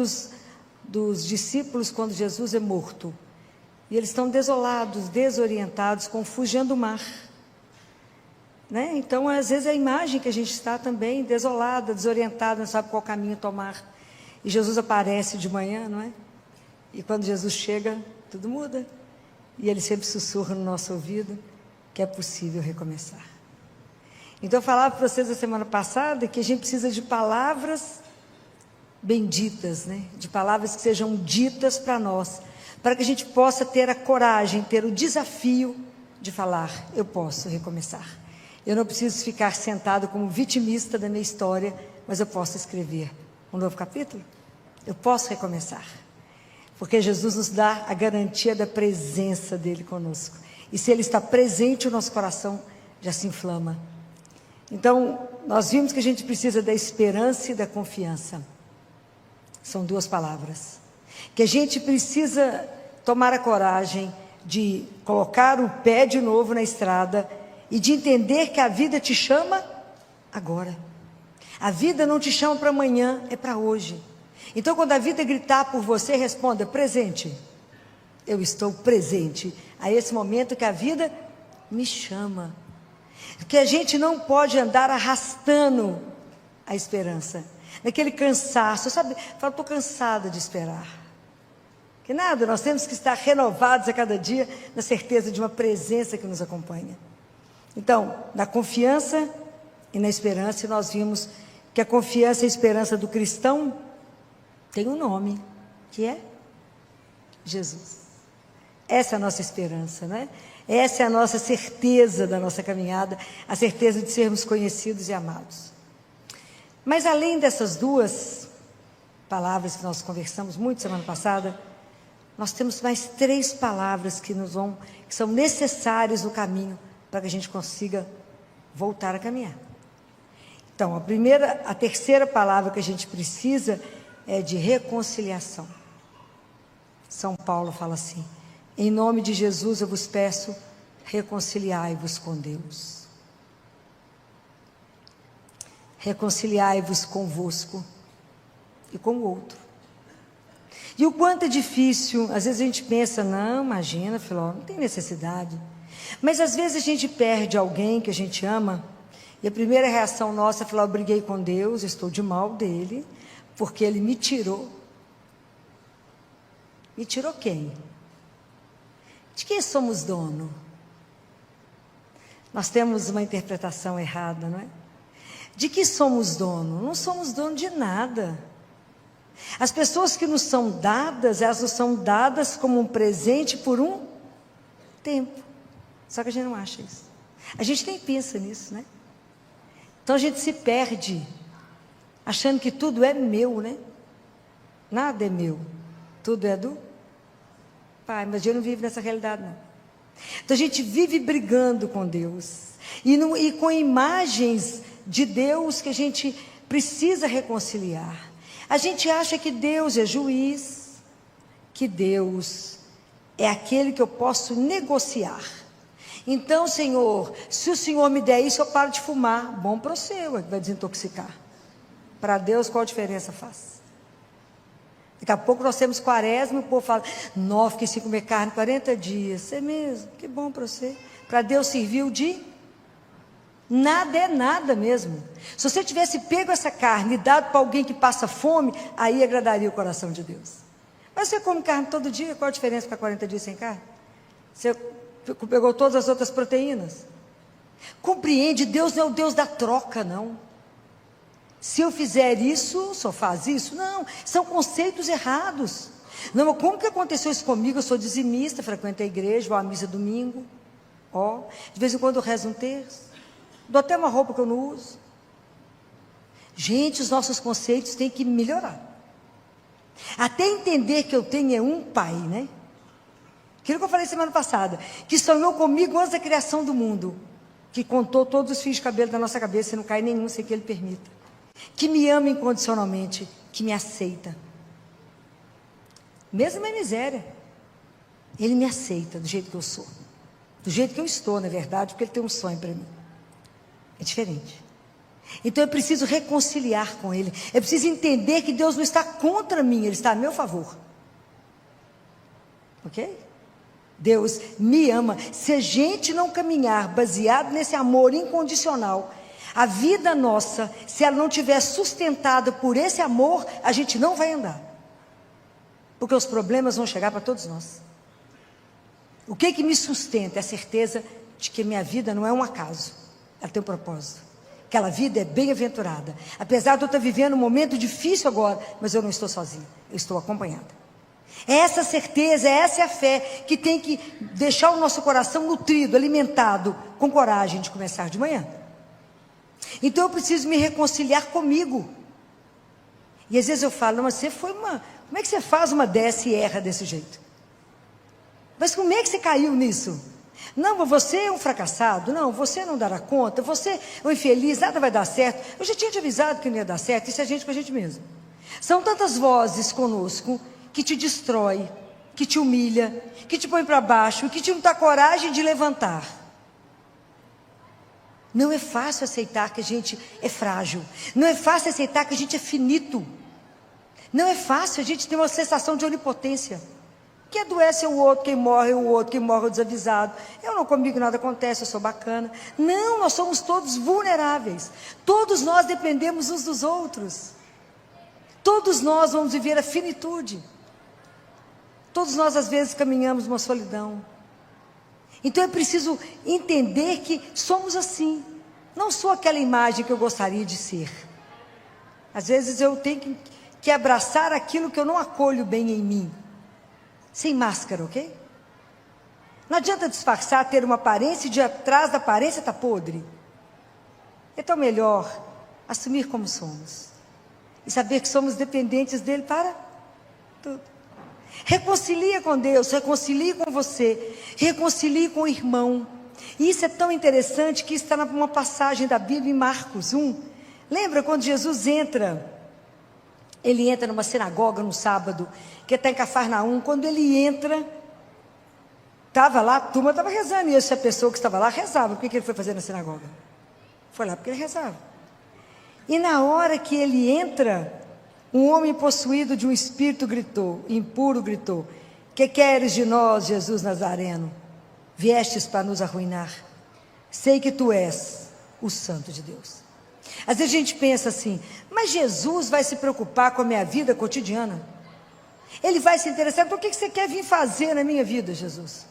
dos discípulos quando Jesus é morto. E eles estão desolados, desorientados, confugindo o mar. Né? Então, às vezes, é a imagem que a gente está também desolada, desorientada, não sabe qual caminho tomar. E Jesus aparece de manhã, não é? E quando Jesus chega, tudo muda. E Ele sempre sussurra no nosso ouvido que é possível recomeçar. Então, eu falava para vocês a semana passada que a gente precisa de palavras benditas, né? De palavras que sejam ditas para nós, para que a gente possa ter a coragem, ter o desafio de falar, eu posso recomeçar. Eu não preciso ficar sentado como vitimista da minha história, mas eu posso escrever um novo capítulo. Eu posso recomeçar. Porque Jesus nos dá a garantia da presença dEle conosco. E se Ele está presente, o nosso coração já se inflama. Então, nós vimos que a gente precisa da esperança e da confiança. São 2 palavras. Que a gente precisa tomar a coragem de colocar o pé de novo na estrada e de entender que a vida te chama agora. A vida não te chama para amanhã, é para hoje. Então, quando a vida gritar por você, responda, presente. Eu estou presente a esse momento que a vida me chama. Que a gente não pode andar arrastando a esperança. Naquele cansaço, sabe? Fala, estou cansada de esperar. Que nada, nós temos que estar renovados a cada dia na certeza de uma presença que nos acompanha. Então, na confiança e na esperança, nós vimos que a confiança e a esperança do cristão tem um nome, que é Jesus. Essa é a nossa esperança, né? Essa é a nossa certeza da nossa caminhada, a certeza de sermos conhecidos e amados. Mas além dessas 2 palavras que nós conversamos muito semana passada, nós temos mais 3 palavras que são necessárias no caminho para que a gente consiga voltar a caminhar. Então, a terceira palavra que a gente precisa é de reconciliação. São Paulo fala assim, em nome de Jesus eu vos peço, reconciliai-vos com Deus. Reconciliai-vos convosco e com o outro. E o quanto é difícil, às vezes a gente pensa, não, imagina, Filó, não tem necessidade. Mas às vezes a gente perde alguém que a gente ama, e a primeira reação nossa é falar, eu briguei com Deus, eu estou de mal dele, porque ele me tirou. Me tirou quem? De quem somos dono? Nós temos uma interpretação errada, não é? De que somos dono? Não somos dono de nada. As pessoas que nos são dadas, elas nos são dadas como um presente por um tempo. Só que a gente não acha isso. A gente nem pensa nisso, né? Então a gente se perde, achando que tudo é meu, né? Nada é meu. Tudo é do Pai, mas Deus não vive nessa realidade, não. Então a gente vive brigando com Deus. E com imagens de Deus que a gente precisa reconciliar. A gente acha que Deus é juiz, que Deus é aquele que eu posso negociar. Então, Senhor, se o Senhor me der isso, eu paro de fumar. Bom para você, vai desintoxicar. Para Deus, qual a diferença faz? Daqui a pouco nós temos quaresma, o povo fala, não, fiquei sem comer carne 40 dias. É mesmo, que bom para você. Para Deus serviu de nada, é nada mesmo. Se você tivesse pego essa carne e dado para alguém que passa fome, aí agradaria o coração de Deus. Mas você come carne todo dia, qual a diferença para 40 dias sem carne? Você pegou todas as outras proteínas. Compreende, Deus não é o Deus da troca, não. Se eu fizer isso, só faz isso? Não, são conceitos errados. Não, como que aconteceu isso comigo? Eu sou dizimista, frequento a igreja, vou à missa domingo. De vez em quando eu rezo um terço. Dou até uma roupa que eu não uso. Gente, os nossos conceitos têm que melhorar. Até entender que eu tenho um pai, né? Aquilo que eu falei semana passada, que sonhou comigo antes da criação do mundo, que contou todos os fios de cabelo da nossa cabeça, e não cai nenhum sem que ele permita. Que me ama incondicionalmente, que me aceita. Mesmo na miséria, ele me aceita do jeito que eu sou. Do jeito que eu estou, na verdade, porque ele tem um sonho para mim. É diferente. Então eu preciso reconciliar com ele. Eu preciso entender que Deus não está contra mim, ele está a meu favor. Ok? Deus me ama. Se a gente não caminhar baseado nesse amor incondicional, a vida nossa, se ela não estiver sustentada por esse amor, a gente não vai andar. Porque os problemas vão chegar para todos nós. O que me sustenta é a certeza de que minha vida não é um acaso. Ela tem um propósito. Aquela vida é bem-aventurada. Apesar de eu estar vivendo um momento difícil agora, mas eu não estou sozinha, eu estou acompanhada. É essa certeza, essa é a fé que tem que deixar o nosso coração nutrido, alimentado, com coragem de começar de manhã. Então eu preciso me reconciliar comigo. E às vezes eu falo, mas você foi uma... Como é que você faz uma dessa e erra desse jeito? Mas como é que você caiu nisso? Não, mas você é um fracassado. Não, você não dará conta. Você é um infeliz, nada vai dar certo. Eu já tinha te avisado que não ia dar certo. Isso é a gente com a gente mesmo. São tantas vozes conosco que te destrói, que te humilha, que te põe para baixo, que te não dá coragem de levantar. Não é fácil aceitar que a gente é frágil. Não é fácil aceitar que a gente é finito. Não é fácil a gente ter uma sensação de onipotência. Quem adoece é o outro, quem morre é o outro, quem morre é o desavisado. Eu não, comigo nada acontece, eu sou bacana. Não, nós somos todos vulneráveis. Todos nós dependemos uns dos outros. Todos nós vamos viver a finitude. Todos nós às vezes caminhamos uma solidão. Então é preciso entender que somos assim. Não sou aquela imagem que eu gostaria de ser. Às vezes eu tenho que abraçar aquilo que eu não acolho bem em mim. Sem máscara, ok? Não adianta disfarçar, ter uma aparência e de atrás da aparência está podre. Então melhor assumir como somos. E saber que somos dependentes dele para tudo. Reconcilia com Deus, reconcilie com você, reconcilie com o irmão. E isso é tão interessante que está numa passagem da Bíblia em Marcos 1. Lembra quando Jesus entra? Ele entra numa sinagoga no sábado, que está em Cafarnaum. Quando ele entra, estava lá, a turma estava rezando, e essa pessoa que estava lá rezava. O que ele foi fazer na sinagoga? Foi lá porque ele rezava. E na hora que ele entra, um homem possuído de um espírito gritou, impuro gritou: que queres de nós, Jesus Nazareno? Viestes para nos arruinar. Sei que tu és o Santo de Deus. Às vezes a gente pensa assim, mas Jesus vai se preocupar com a minha vida cotidiana? Ele vai se interessar, por que você quer vir fazer na minha vida, Jesus?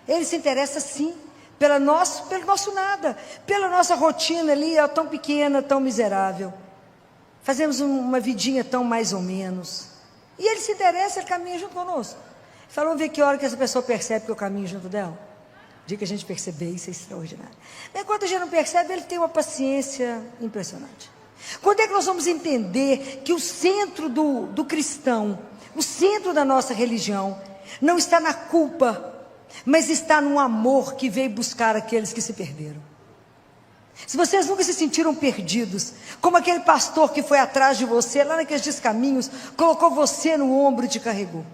Ele se interessa sim, pelo nosso nada, pela nossa rotina ali, tão pequena, tão miserável. Fazemos uma vidinha tão mais ou menos. E Ele se interessa, Ele caminha junto conosco. Vamos ver que hora que essa pessoa percebe que eu caminho junto dela. O dia que a gente perceber, isso é extraordinário. Mas enquanto a gente não percebe, Ele tem uma paciência impressionante. Quando é que nós vamos entender que o centro do cristão, o centro da nossa religião, não está na culpa, mas está no amor que veio buscar aqueles que se perderam? Se vocês nunca se sentiram perdidos, como aquele pastor que foi atrás de você, lá naqueles descaminhos, colocou você no ombro e te carregou.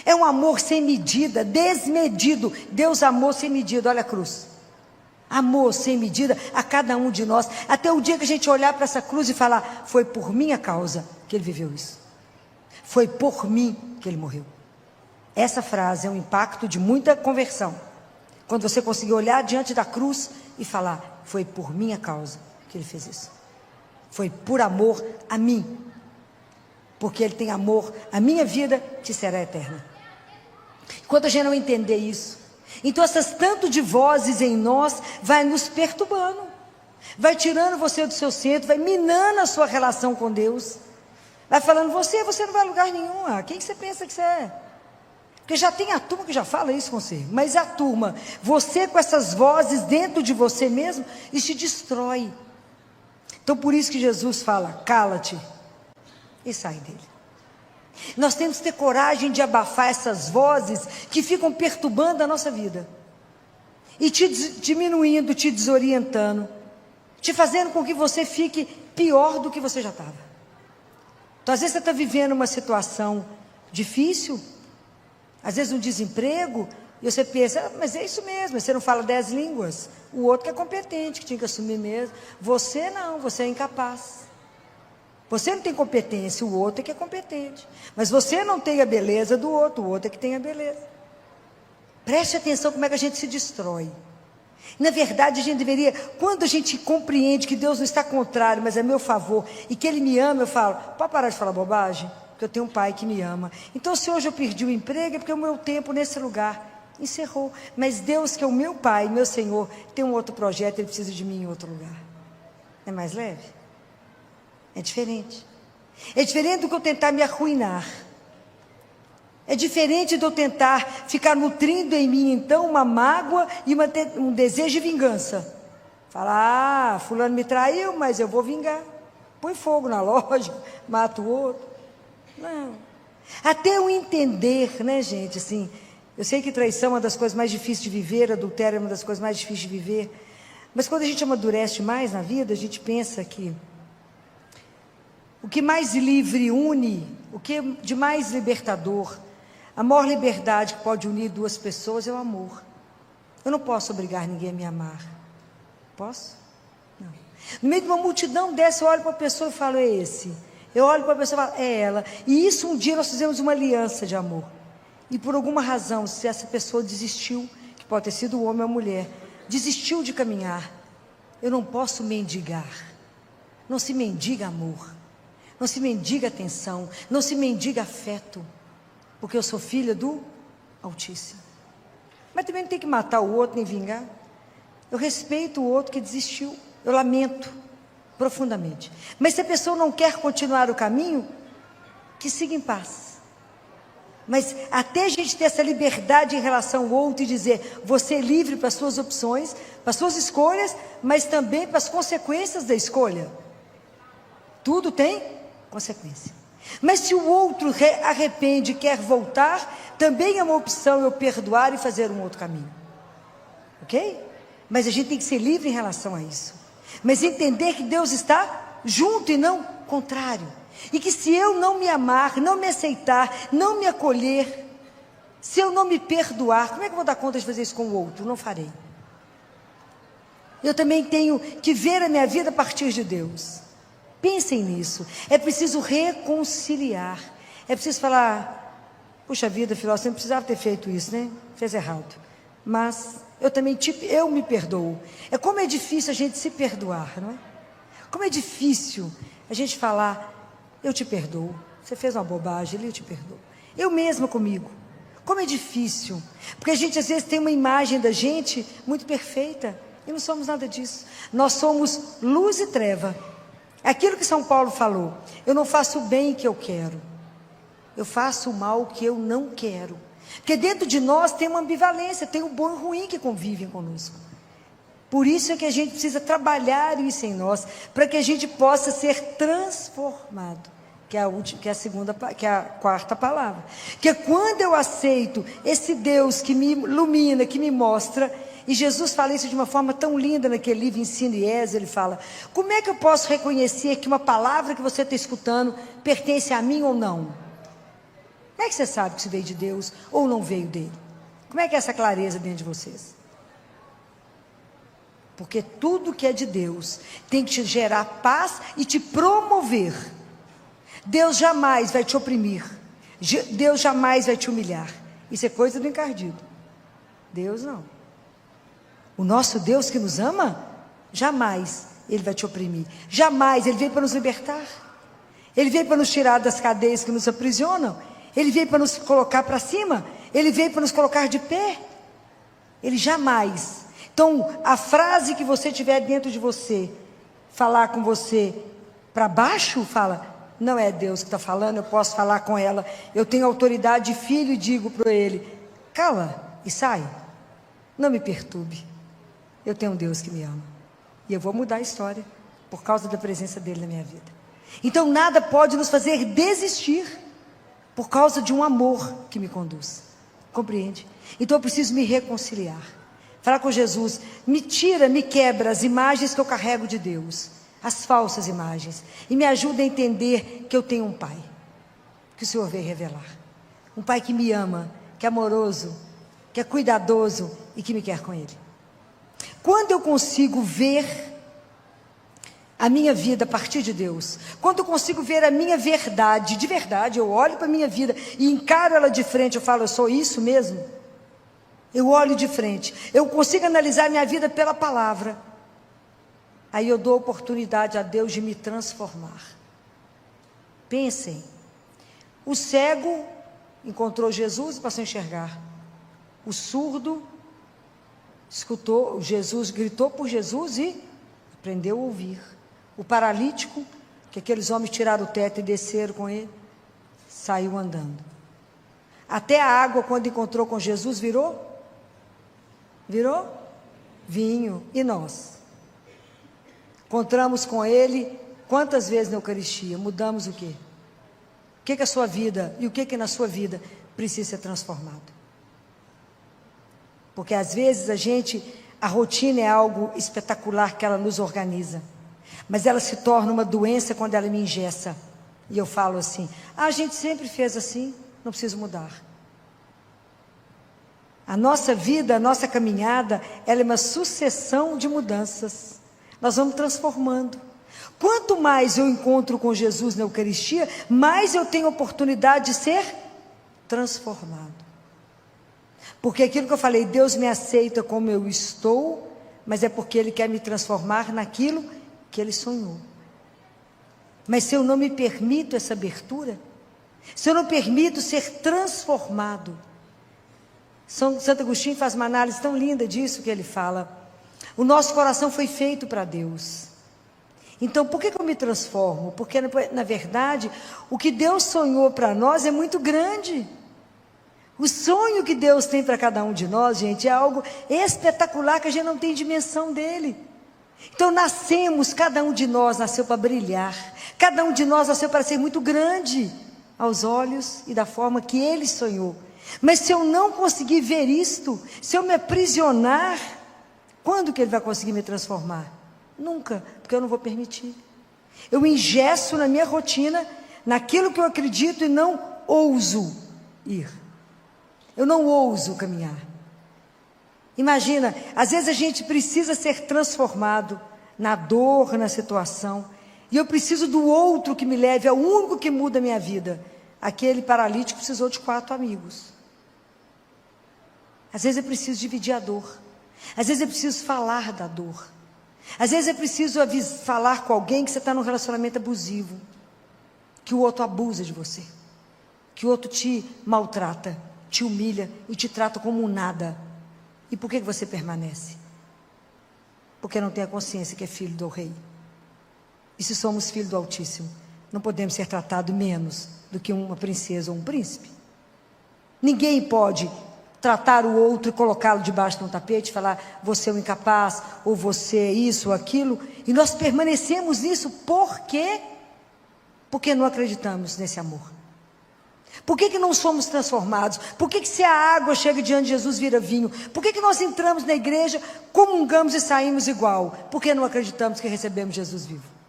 É um amor sem medida, desmedido. Deus amou sem medida, olha a cruz. Amor sem medida a cada um de nós, até o dia que a gente olhar para essa cruz e falar, foi por minha causa que Ele viveu isso. Foi por mim que Ele morreu. Essa frase é um impacto de muita conversão. Quando você conseguir olhar diante da cruz e falar, foi por minha causa que Ele fez isso. Foi por amor a mim. Porque Ele tem amor, a minha vida te será eterna. Enquanto a gente não entender isso, então essas tanto de vozes em nós vai nos perturbando, vai tirando você do seu centro, vai minando a sua relação com Deus, vai falando, você não vai a lugar nenhum, quem que você pensa que você é? Porque já tem a turma que já fala isso com você, mas a turma, você com essas vozes dentro de você mesmo, isso te destrói. Então por isso que Jesus fala, cala-te e sai dele. Nós temos que ter coragem de abafar essas vozes que ficam perturbando a nossa vida e te diminuindo, te desorientando, te fazendo com que você fique pior do que você já estava. Então às vezes você está vivendo uma situação difícil, às vezes um desemprego, e você pensa, mas é isso mesmo, você não fala 10 línguas, o outro que é competente, que tinha que assumir mesmo, você não, você é incapaz. Você não tem competência, o outro é que é competente. Mas você não tem a beleza do outro, o outro é que tem a beleza. Preste atenção como é que a gente se destrói. Na verdade, a gente deveria, quando a gente compreende que Deus não está contrário, mas é meu favor, e que Ele me ama, eu falo, pode parar de falar bobagem? Porque eu tenho um pai que me ama. Então, se hoje eu perdi o emprego, é porque o meu tempo nesse lugar encerrou. Mas Deus, que é o meu pai, meu Senhor, tem um outro projeto, Ele precisa de mim em outro lugar. É mais leve? É diferente. É diferente do que eu tentar me arruinar. É diferente de eu tentar ficar nutrindo em mim, então, uma mágoa e um desejo de vingança. Falar, fulano me traiu, mas eu vou vingar. Põe fogo na loja, mata o outro. Não. Até eu entender, né, gente, assim, eu sei que traição é uma das coisas mais difíceis de viver, adultério é uma das coisas mais difíceis de viver, mas quando a gente amadurece mais na vida, a gente pensa que o que mais livre une, o que de mais libertador, a maior liberdade que pode unir duas pessoas é o amor. Eu não posso obrigar ninguém a me amar. Posso? Não. No meio de uma multidão dessa, eu olho para a pessoa e falo, é esse. Eu olho para a pessoa e falo, é ela. E isso um dia nós fizemos uma aliança de amor. E por alguma razão, se essa pessoa desistiu, que pode ter sido o homem ou a mulher, desistiu de caminhar, eu não posso mendigar. Não se mendiga amor. Não se mendiga atenção, não se mendiga afeto, porque eu sou filha do Altíssimo. Mas também não tem que matar o outro, nem vingar. Eu respeito o outro que desistiu, eu lamento profundamente. Mas se a pessoa não quer continuar o caminho, que siga em paz. Mas até a gente ter essa liberdade em relação ao outro e dizer, você é livre para as suas opções, para as suas escolhas, mas também para as consequências da escolha. Tudo tem consequência. Mas se o outro arrepende e quer voltar, também é uma opção eu perdoar e fazer um outro caminho. Ok? Mas a gente tem que ser livre em relação a isso. Mas entender que Deus está junto e não contrário. E que se eu não me amar, não me aceitar, não me acolher, se eu não me perdoar, como é que eu vou dar conta de fazer isso com o outro? Não farei. Eu também tenho que ver a minha vida a partir de Deus. Pensem nisso. É preciso reconciliar. É preciso falar, puxa vida, filó, você não precisava ter feito isso, né? Fez errado. Mas eu também eu me perdoo. É como é difícil a gente se perdoar, não é? Como é difícil a gente falar, eu te perdoo. Você fez uma bobagem, eu te perdoo. Eu mesma comigo. Como é difícil, porque a gente às vezes tem uma imagem da gente muito perfeita, e não somos nada disso. Nós somos luz e treva. Aquilo que São Paulo falou, eu não faço o bem que eu quero, eu faço o mal que eu não quero. Porque dentro de nós tem uma ambivalência, tem o bom e o ruim que convivem conosco. Por isso é que a gente precisa trabalhar isso em nós, para que a gente possa ser transformado, que é a quarta palavra. Que é quando eu aceito esse Deus que me ilumina, que me mostra, e Jesus fala isso de uma forma tão linda naquele livro Ensino e Êxodo, ele fala, como é que eu posso reconhecer que uma palavra que você está escutando pertence a mim ou não? Como é que você sabe que isso veio de Deus ou não veio dele? Como é que é essa clareza dentro de vocês? Porque tudo que é de Deus tem que te gerar paz e te promover. Deus jamais vai te oprimir. Deus jamais vai te humilhar. Isso é coisa do encardido. Deus não. O nosso Deus que nos ama, jamais Ele vai te oprimir. Jamais. Ele veio para nos libertar. Ele veio para nos tirar das cadeias que nos aprisionam. Ele veio para nos colocar para cima. Ele veio para nos colocar de pé. Ele jamais. Então, a frase que você tiver dentro de você, falar com você para baixo, fala, não é Deus que está falando, eu posso falar com ela, eu tenho autoridade de filho e digo para ele, cala e sai, não me perturbe, eu tenho um Deus que me ama, e eu vou mudar a história, por causa da presença dele na minha vida. Então nada pode nos fazer desistir, por causa de um amor que me conduz, compreende? Então eu preciso me reconciliar, falar com Jesus, me tira, me quebra as imagens que eu carrego de Deus, as falsas imagens, e me ajuda a entender que eu tenho um Pai, que o Senhor veio revelar, um Pai que me ama, que é amoroso, que é cuidadoso e que me quer com Ele. Quando eu consigo ver a minha vida a partir de Deus, quando eu consigo ver a minha verdade, de verdade, eu olho para a minha vida e encaro ela de frente, eu falo, eu sou isso mesmo? Eu olho de frente, eu consigo analisar a minha vida pela palavra, aí eu dou oportunidade a Deus de me transformar. Pensem, o cego encontrou Jesus e passou a enxergar, o surdo escutou, Jesus gritou por Jesus e aprendeu a ouvir, o paralítico, que aqueles homens tiraram o teto e desceram com ele, saiu andando, até a água quando encontrou com Jesus virou vinho. E nós encontramos com ele quantas vezes na Eucaristia, mudamos o quê? O que é a sua vida e o que é na sua vida precisa ser transformado? Porque às vezes a rotina é algo espetacular que ela nos organiza, mas ela se torna uma doença quando ela me engessa, e eu falo assim, a gente sempre fez assim, não preciso mudar. A nossa vida, a nossa caminhada, ela é uma sucessão de mudanças. Nós vamos transformando. Quanto mais eu encontro com Jesus na Eucaristia, mais eu tenho oportunidade de ser transformado. Porque aquilo que eu falei, Deus me aceita como eu estou, mas é porque Ele quer me transformar naquilo que Ele sonhou. Mas se eu não me permito essa abertura, se eu não permito ser transformado, Santo Agostinho faz uma análise tão linda disso que ele fala, o nosso coração foi feito para Deus, então por que eu me transformo? Porque na verdade, o que Deus sonhou para nós é muito grande, o sonho que Deus tem para cada um de nós, gente, é algo espetacular que a gente não tem dimensão dele. Então nascemos, cada um de nós nasceu para brilhar, cada um de nós nasceu para ser muito grande aos olhos e da forma que Ele sonhou. Mas se eu não conseguir ver isto, se eu me aprisionar, quando que Ele vai conseguir me transformar? Nunca, porque eu não vou permitir. Eu engesso na minha rotina, naquilo que eu acredito e não ouso ir. Eu não ouso caminhar. Imagina, às vezes a gente precisa ser transformado na dor, na situação, e eu preciso do outro que me leve ao único que muda a minha vida. Aquele paralítico precisou de 4 amigos. Às vezes eu preciso dividir a dor, às vezes eu preciso falar da dor, às vezes eu preciso falar com alguém que você está num relacionamento abusivo, que o outro abusa de você, que o outro te maltrata, te humilha e te trata como um nada. E por que você permanece? Porque não tem a consciência que é filho do Rei. E se somos filhos do Altíssimo, não podemos ser tratados menos do que uma princesa ou um príncipe. Ninguém pode tratar o outro e colocá-lo debaixo de um tapete e falar, você é um incapaz, ou você é isso ou aquilo, e nós permanecemos nisso por quê? Porque não acreditamos nesse amor. Por que não somos transformados? Por que se a água chega diante de Jesus vira vinho? Por que nós entramos na igreja, comungamos e saímos igual? Porque não acreditamos que recebemos Jesus vivo.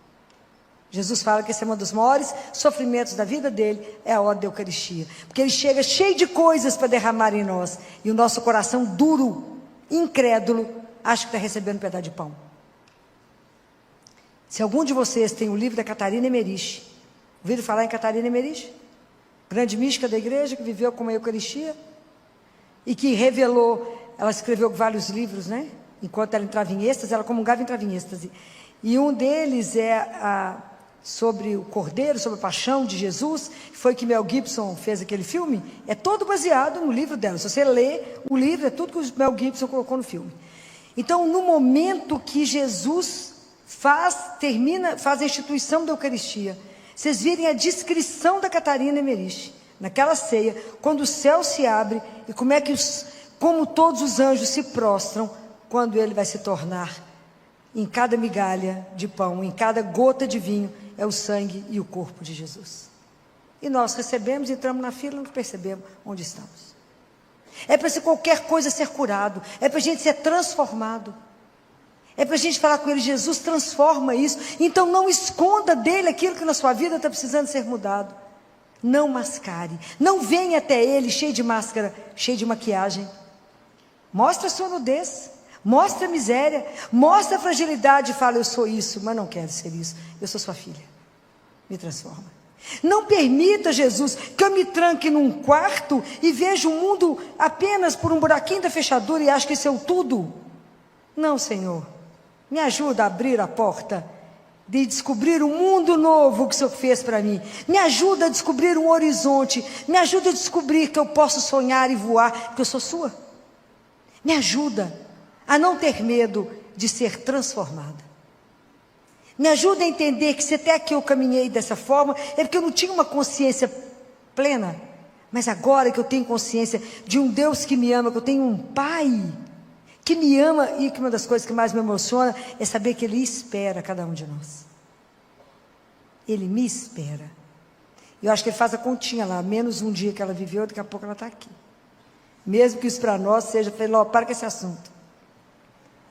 Jesus fala que esse é um dos maiores sofrimentos da vida dele, é a hora da Eucaristia. Porque ele chega cheio de coisas para derramar em nós. E o nosso coração duro, incrédulo, acha que está recebendo um pedaço de pão. Se algum de vocês tem o livro da Catarina Emmerich, ouviram falar em Catarina Emmerich? Grande mística da igreja, que viveu com a Eucaristia, e que revelou, ela escreveu vários livros, né? Enquanto ela entrava em êxtase, ela comungava e entrava em êxtase. E um deles é sobre o Cordeiro, sobre a paixão de Jesus, foi que Mel Gibson fez aquele filme, é todo baseado no livro dela. Se você lê o livro, é tudo que o Mel Gibson colocou no filme. Então, no momento que Jesus faz a instituição da Eucaristia, vocês virem a descrição da Catarina Emmerich, naquela ceia, quando o céu se abre, e como todos os anjos se prostram, quando ele vai se tornar, em cada migalha de pão, em cada gota de vinho, é o sangue e o corpo de Jesus. E nós recebemos, entramos na fila, não percebemos onde estamos. É para se qualquer coisa ser curado, é para a gente ser transformado. É para a gente falar com ele, Jesus transforma isso. Então não esconda dele aquilo que na sua vida está precisando ser mudado. Não mascare. Não venha até ele cheio de máscara, cheio de maquiagem. Mostra a sua nudez. Mostra a miséria. Mostra a fragilidade e fala, eu sou isso, mas não quero ser isso. Eu sou sua filha. Me transforma. Não permita, Jesus, que eu me tranque num quarto e veja o mundo apenas por um buraquinho da fechadura e acho que isso é o tudo. Não, Senhor. Me ajuda a abrir a porta de descobrir um mundo novo que o Senhor fez para mim. Me ajuda a descobrir um horizonte. Me ajuda a descobrir que eu posso sonhar e voar, que eu sou sua. Me ajuda a não ter medo de ser transformada. Me ajuda a entender que se até aqui eu caminhei dessa forma, é porque eu não tinha uma consciência plena. Mas agora que eu tenho consciência de um Deus que me ama, que eu tenho um Pai que me ama, e que uma das coisas que mais me emociona é saber que Ele espera cada um de nós. Ele me espera. E eu acho que Ele faz a continha lá, menos um dia que ela viveu, daqui a pouco ela está aqui. Mesmo que isso para nós seja, para com esse assunto.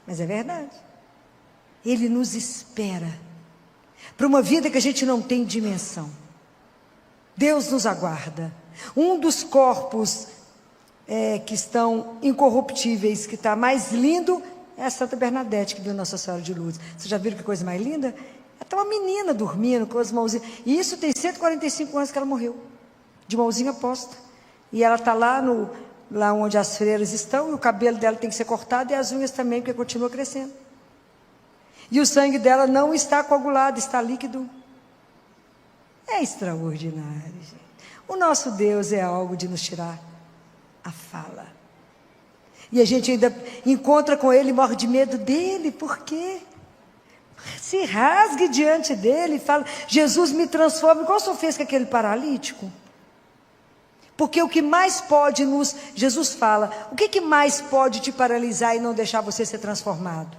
Mas é verdade. Ele nos espera para uma vida que a gente não tem dimensão. Deus nos aguarda. Um dos corpos que estão incorruptíveis, que está mais lindo, é a Santa Bernadette, que viu Nossa Senhora de Lourdes. Vocês já viram que coisa mais linda? Está uma menina dormindo com as mãozinhas. E isso tem 145 anos que ela morreu, de mãozinha posta. E ela está lá onde as freiras estão, e o cabelo dela tem que ser cortado, e as unhas também, porque continua crescendo. E o sangue dela não está coagulado, está líquido. É extraordinário, gente. O nosso Deus é algo de nos tirar a fala. E a gente ainda encontra com Ele e morre de medo dEle. Por quê? Se rasgue diante dEle e fala, Jesus me transforma, igual o Senhor fez com aquele paralítico. Porque o que mais pode Jesus fala, o que mais pode te paralisar e não deixar você ser transformado?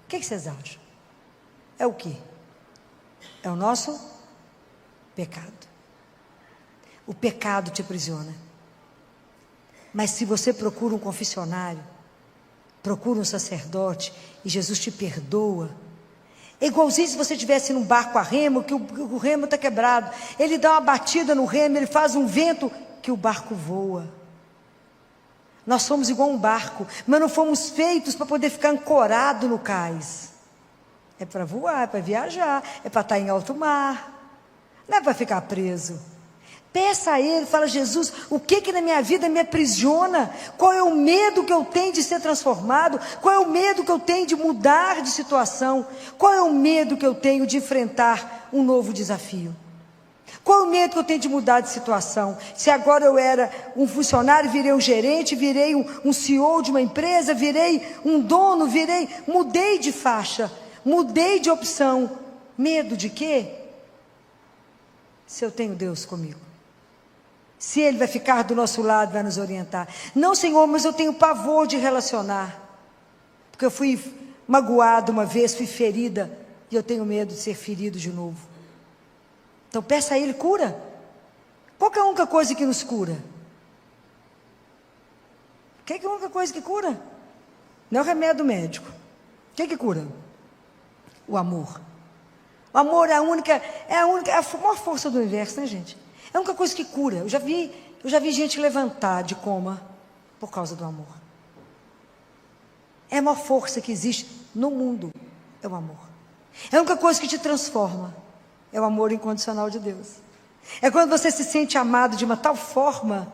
O que vocês acham? É o quê? É o nosso pecado. O pecado te aprisiona. Mas se você procura um confessionário, procura um sacerdote, e Jesus te perdoa, é igualzinho se você estivesse num barco a remo, que o remo está quebrado, ele dá uma batida no remo, ele faz um vento, que o barco voa. Nós somos igual um barco, mas não fomos feitos para poder ficar ancorado no cais. É para voar, é para viajar, é para estar em alto mar, não é para ficar preso. Peça a Ele, fala, Jesus, o que na minha vida me aprisiona? Qual é o medo que eu tenho de ser transformado? Qual é o medo que eu tenho de mudar de situação? Qual é o medo que eu tenho de enfrentar um novo desafio? Qual o medo que eu tenho de mudar de situação? Se agora eu era um funcionário, virei um gerente, virei um CEO de uma empresa, virei um dono, mudei de faixa, mudei de opção. Medo de quê? Se eu tenho Deus comigo. Se Ele vai ficar do nosso lado, vai nos orientar. Não, Senhor, mas eu tenho pavor de relacionar. Porque eu fui magoado uma vez, fui ferida, e eu tenho medo de ser ferido de novo. Então peça a Ele cura. Qual que é a única coisa que nos cura? O que é a única coisa que cura? Não é o remédio médico. O que cura? O amor. O amor é a maior força do universo, né, gente? É a única coisa que cura. Eu já vi gente levantar de coma por causa do amor. É a maior força que existe no mundo, é o amor. É a única coisa que te transforma, é o amor incondicional de Deus. É quando você se sente amado de uma tal forma,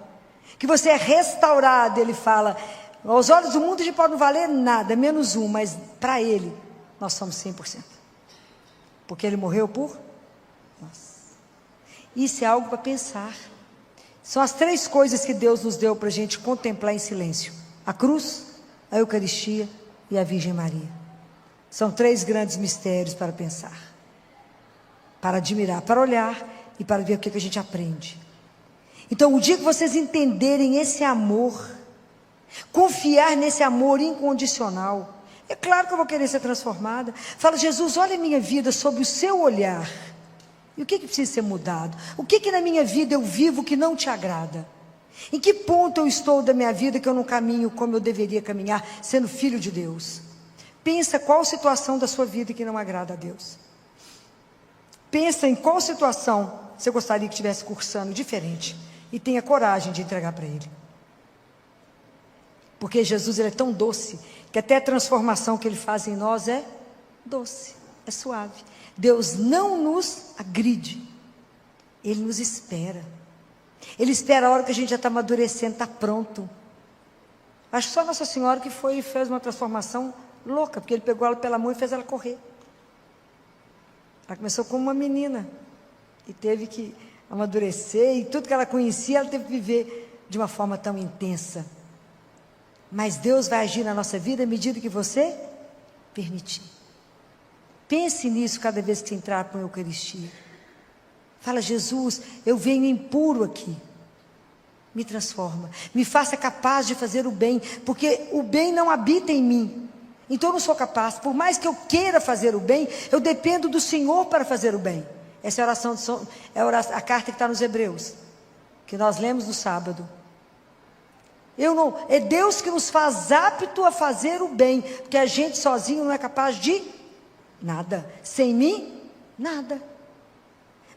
que você é restaurado. Ele fala, aos olhos do mundo a gente pode não valer nada, menos um, mas para Ele, nós somos 100%. Porque Ele morreu por nós. Isso é algo para pensar. São as 3 coisas que Deus nos deu para a gente contemplar em silêncio: a cruz, a Eucaristia e a Virgem Maria. São 3 grandes mistérios para pensar, para admirar, para olhar e para ver o que a gente aprende. Então, o dia que vocês entenderem esse amor, confiar nesse amor incondicional, é claro que eu vou querer ser transformada. Fala, Jesus, olha a minha vida sob o seu olhar. E o que precisa ser mudado? O que na minha vida eu vivo que não te agrada? Em que ponto eu estou da minha vida que eu não caminho como eu deveria caminhar, sendo filho de Deus? Pensa qual situação da sua vida que não agrada a Deus. Pensa em qual situação você gostaria que estivesse cursando diferente. E tenha coragem de entregar para Ele. Porque Jesus, Ele é tão doce, que até a transformação que Ele faz em nós é doce, é suave. Deus não nos agride, Ele nos espera. Ele espera a hora que a gente já está amadurecendo, está pronto. Acho que só Nossa Senhora que foi e fez uma transformação louca, porque Ele pegou ela pela mão e fez ela correr. Ela começou como uma menina, e teve que amadurecer, e tudo que ela conhecia, ela teve que viver de uma forma tão intensa. Mas Deus vai agir na nossa vida à medida que você permitir. Pense nisso cada vez que você entrar para a Eucaristia. Fala, Jesus, eu venho impuro aqui. Me transforma. Me faça capaz de fazer o bem, porque o bem não habita em mim. Então eu não sou capaz. Por mais que eu queira fazer o bem, eu dependo do Senhor para fazer o bem. Essa é a oração, a carta que está nos Hebreus, que nós lemos no sábado. É Deus que nos faz apto a fazer o bem, porque a gente sozinho não é capaz de nada. Sem mim, nada.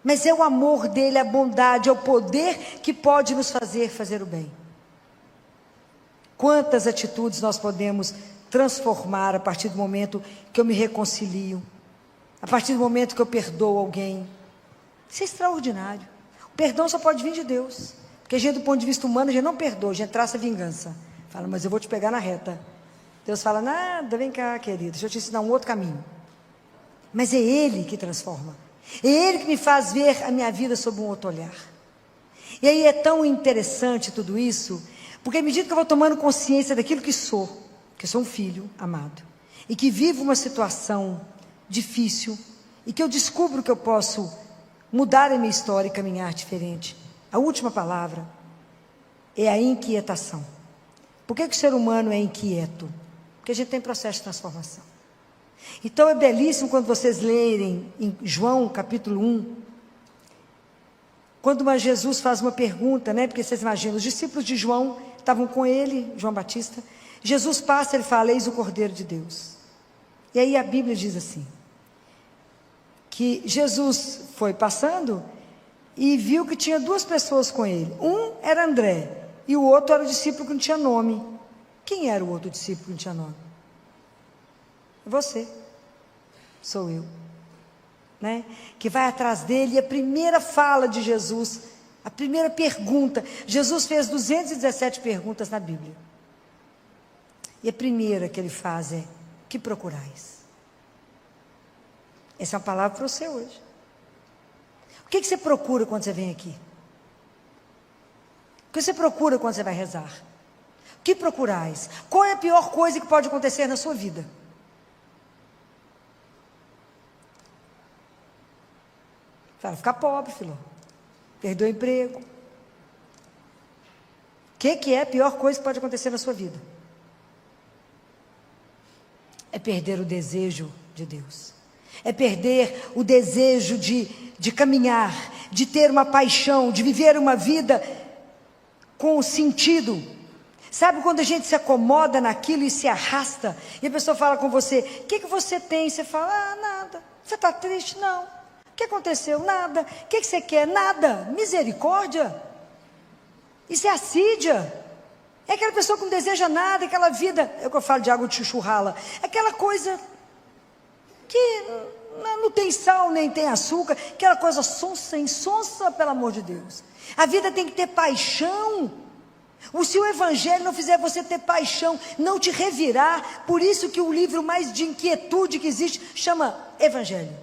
Mas é o amor dele, a bondade, é o poder que pode nos fazer o bem. Quantas atitudes nós podemos transformar a partir do momento que eu me reconcilio, a partir do momento que eu perdoo alguém. Isso é extraordinário. O perdão só pode vir de Deus. Porque a gente, do ponto de vista humano, a gente não perdoa, a gente traça vingança. Fala, mas eu vou te pegar na reta. Deus fala, nada, vem cá, querido, deixa eu te ensinar um outro caminho. Mas é Ele que transforma. É Ele que me faz ver a minha vida sob um outro olhar. E aí é tão interessante tudo isso, porque à medida que eu vou tomando consciência daquilo que eu sou um filho amado, e que vivo uma situação difícil, e que eu descubro que eu posso mudar a minha história e caminhar diferente. A última palavra é a inquietação. Por que o ser humano é inquieto? Porque a gente tem processo de transformação. Então é belíssimo quando vocês lerem em João capítulo 1, quando Jesus faz uma pergunta, né? Porque vocês imaginam, os discípulos de João estavam com ele, João Batista. Jesus passa, ele fala, eis o Cordeiro de Deus. E aí a Bíblia diz assim, que Jesus foi passando e viu que tinha 2 pessoas com ele. Um era André e o outro era o discípulo que não tinha nome. Quem era o outro discípulo que não tinha nome? Você. Sou eu. Né? Que vai atrás dele, e a primeira fala de Jesus, a primeira pergunta, Jesus fez 217 perguntas na Bíblia. E a primeira que ele faz é, que procurais? Essa é uma palavra para você hoje. O que você procura quando você vem aqui? O que você procura quando você vai rezar? O que procurais? Qual é a pior coisa que pode acontecer na sua vida? Fala, ficar pobre, filho. Perder o emprego. O que é a pior coisa que pode acontecer na sua vida? É perder o desejo de Deus. É perder o desejo de caminhar, de ter uma paixão, de viver uma vida com sentido. Sabe quando a gente se acomoda naquilo e se arrasta, e a pessoa fala com você, o que você tem? Você fala, nada. Você está triste? Não. O que aconteceu? Nada. O que você quer? Nada. Misericórdia. Isso é assídia. É aquela pessoa que não deseja nada, aquela vida, é o que eu falo de água de chuchu rala, aquela coisa que não tem sal, nem tem açúcar, aquela coisa sonsa, insonsa, pelo amor de Deus. A vida tem que ter paixão. Se o evangelho não fizer você ter paixão, não te revirar, por isso que o livro mais de inquietude que existe chama Evangelho.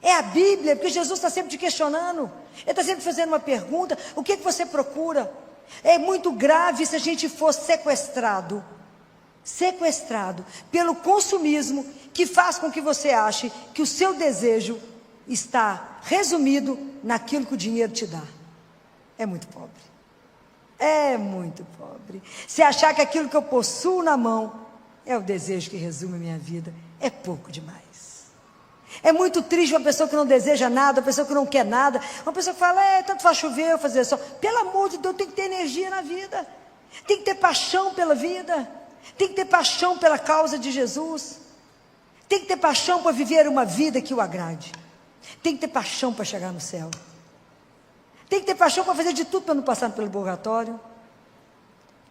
É a Bíblia, porque Jesus está sempre te questionando, Ele está sempre fazendo uma pergunta, o que você procura? É muito grave se a gente for sequestrado pelo consumismo, que faz com que você ache que o seu desejo está resumido naquilo que o dinheiro te dá. É muito pobre. É muito pobre. Se achar que aquilo que eu possuo na mão é o desejo que resume a minha vida, é pouco demais. É muito triste uma pessoa que não deseja nada, uma pessoa que não quer nada, uma pessoa que fala, tanto faz chover, eu fazer só. Pelo amor de Deus, tem que ter energia na vida, tem que ter paixão pela vida, tem que ter paixão pela causa de Jesus, tem que ter paixão para viver uma vida que o agrade, tem que ter paixão para chegar no céu, tem que ter paixão para fazer de tudo para não passar pelo purgatório,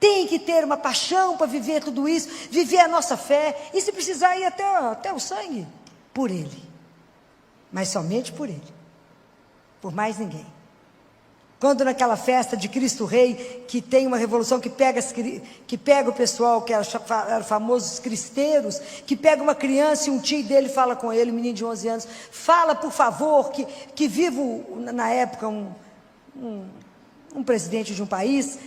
tem que ter uma paixão para viver tudo isso, viver a nossa fé, e se precisar ir até o sangue, por Ele. Mas somente por Ele, por mais ninguém. Quando naquela festa de Cristo Rei, que tem uma revolução que pega o pessoal, que eram famosos cristeiros, que pega uma criança e um tio dele fala com ele, um menino de 11 anos, fala por favor, que vivo na época um presidente de um país,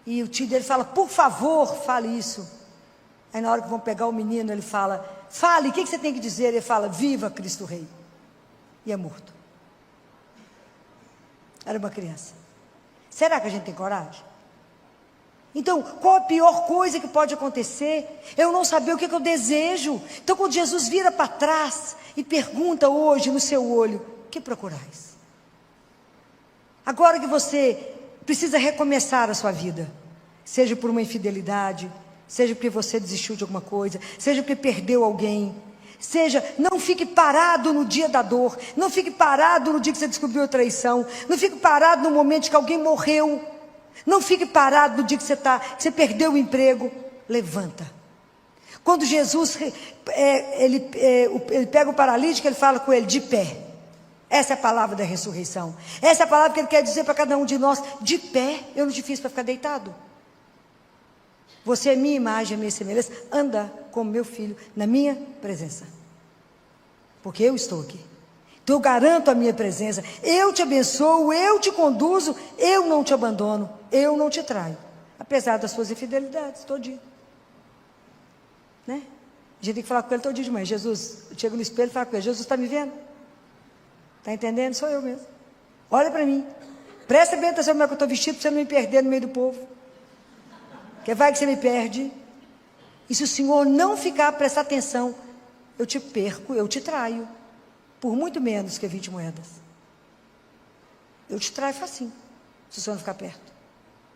e o tio dele fala, por favor, fale isso. Aí na hora que vão pegar o menino, ele fala, fale, o que você tem que dizer? Ele fala, viva Cristo Rei. E é morto. Era uma criança. Será que a gente tem coragem? Então, qual a pior coisa que pode acontecer? Eu não saber o que eu desejo. Então, quando Jesus vira para trás e pergunta hoje no seu olho, o que procurais? Agora que você precisa recomeçar a sua vida, seja por uma infidelidade, seja porque você desistiu de alguma coisa, seja porque perdeu alguém, seja, não fique parado no dia da dor, não fique parado no dia que você descobriu a traição, não fique parado no momento que alguém morreu, não fique parado no dia que você perdeu o emprego. Levanta. Quando Jesus ele pega o paralítico, ele fala com ele de pé. Essa é a palavra da ressurreição, essa é a palavra que Ele quer dizer para cada um de nós, de pé. Eu não te fiz para ficar deitado. Você é minha imagem, a minha semelhança, anda como meu filho, na minha presença, porque eu estou aqui, então eu garanto a minha presença, eu te abençoo, eu te conduzo, eu não te abandono, eu não te traio, apesar das suas infidelidades, todo dia, né? A gente tem que falar com Ele todo dia de manhã. Jesus, eu chego no espelho e falo com Ele, Jesus, está me vendo? Está entendendo? Sou eu mesmo, olha para mim, presta bem atenção como é que eu estou vestido, para você não me perder no meio do povo, porque vai que você me perde, e se o Senhor não ficar, prestar atenção, eu te perco, eu te traio, por muito menos que 20 moedas, eu te traio facinho, se o Senhor não ficar perto,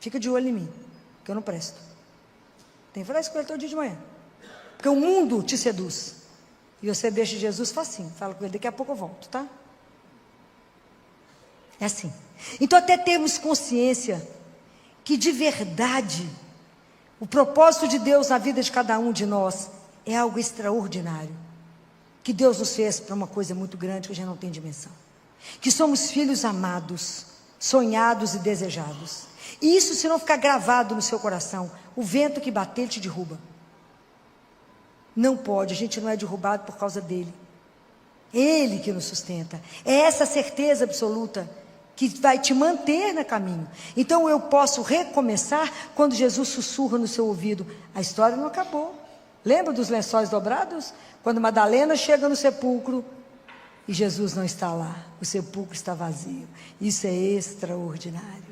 fica de olho em mim, que eu não presto. Tem que falar isso com Ele todo dia de manhã, porque o mundo te seduz, e você deixa Jesus facinho, fala com Ele, daqui a pouco eu volto, tá? É assim. Então até termos consciência, que de verdade, o propósito de Deus na vida de cada um de nós é algo extraordinário, que Deus nos fez para uma coisa muito grande que a gente não tem dimensão, que somos filhos amados, sonhados e desejados, e isso se não ficar gravado no seu coração, o vento que bater te derruba, não pode, a gente não é derrubado por causa dele, Ele que nos sustenta. É essa certeza absoluta que vai te manter no caminho. Então eu posso recomeçar quando Jesus sussurra no seu ouvido: a história não acabou. Lembra dos lençóis dobrados? Quando Madalena chega no sepulcro e Jesus não está lá, o sepulcro está vazio. Isso é extraordinário.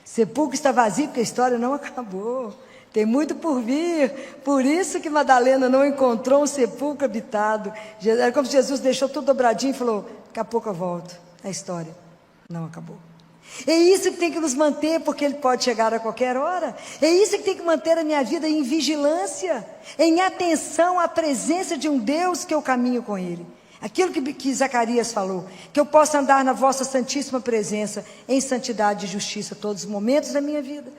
O sepulcro está vazio porque a história não acabou. Tem muito por vir. Por isso que Madalena não encontrou um sepulcro habitado. Era como se Jesus deixou tudo dobradinho e falou: daqui a pouco eu volto. A história não acabou. É isso que tem que nos manter, porque Ele pode chegar a qualquer hora. É isso que tem que manter a minha vida em vigilância, em atenção à presença de um Deus que eu caminho com Ele. Aquilo que Zacarias falou, que eu possa andar na vossa santíssima presença, em santidade e justiça, todos os momentos da minha vida.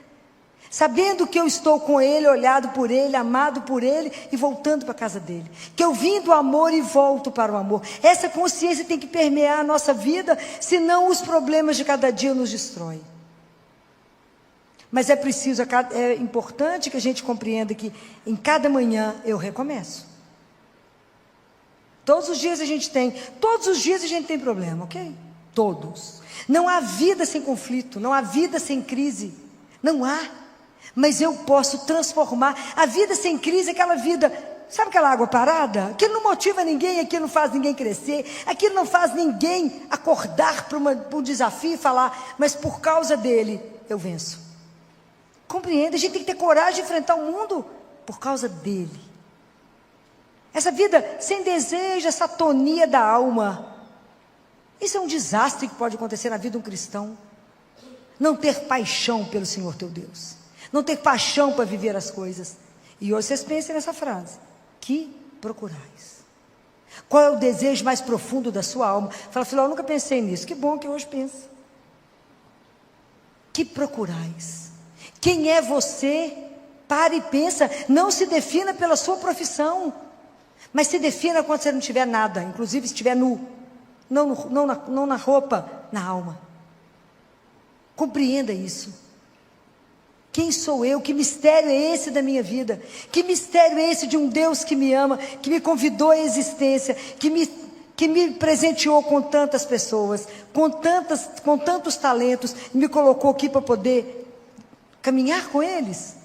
Sabendo que eu estou com Ele, olhado por Ele, amado por Ele e voltando para a casa dEle. Que eu vim do amor e volto para o amor. Essa consciência tem que permear a nossa vida, senão os problemas de cada dia nos destroem. Mas é preciso, é importante que a gente compreenda que em cada manhã eu recomeço. Todos os dias a gente tem problema, ok? Todos. Não há vida sem conflito, não há vida sem crise, não há. Mas eu posso transformar. A vida sem crise é aquela vida, sabe aquela água parada? Aquilo não motiva ninguém, aquilo não faz ninguém crescer, aquilo não faz ninguém acordar para um desafio e falar: mas por causa dele eu venço. Compreende? A gente tem que ter coragem de enfrentar o mundo por causa dele. Essa vida sem desejo, essa atonia da alma, isso é um desastre que pode acontecer na vida de um cristão. Não ter paixão pelo Senhor teu Deus, não ter paixão para viver as coisas. E hoje vocês pensem nessa frase: que procurais? Qual é o desejo mais profundo da sua alma? Fala, filho, eu nunca pensei nisso. Que bom que hoje pensa. Que procurais? Quem é você? Pare e pensa. Não se defina pela sua profissão, mas se defina quando você não tiver nada, inclusive se estiver nu. Não na roupa, na alma. Compreenda isso. Quem sou eu? Que mistério é esse da minha vida? Que mistério é esse de um Deus que me ama, que me convidou à existência, que me presenteou com tantas pessoas, com tantos talentos, e me colocou aqui para poder caminhar com eles,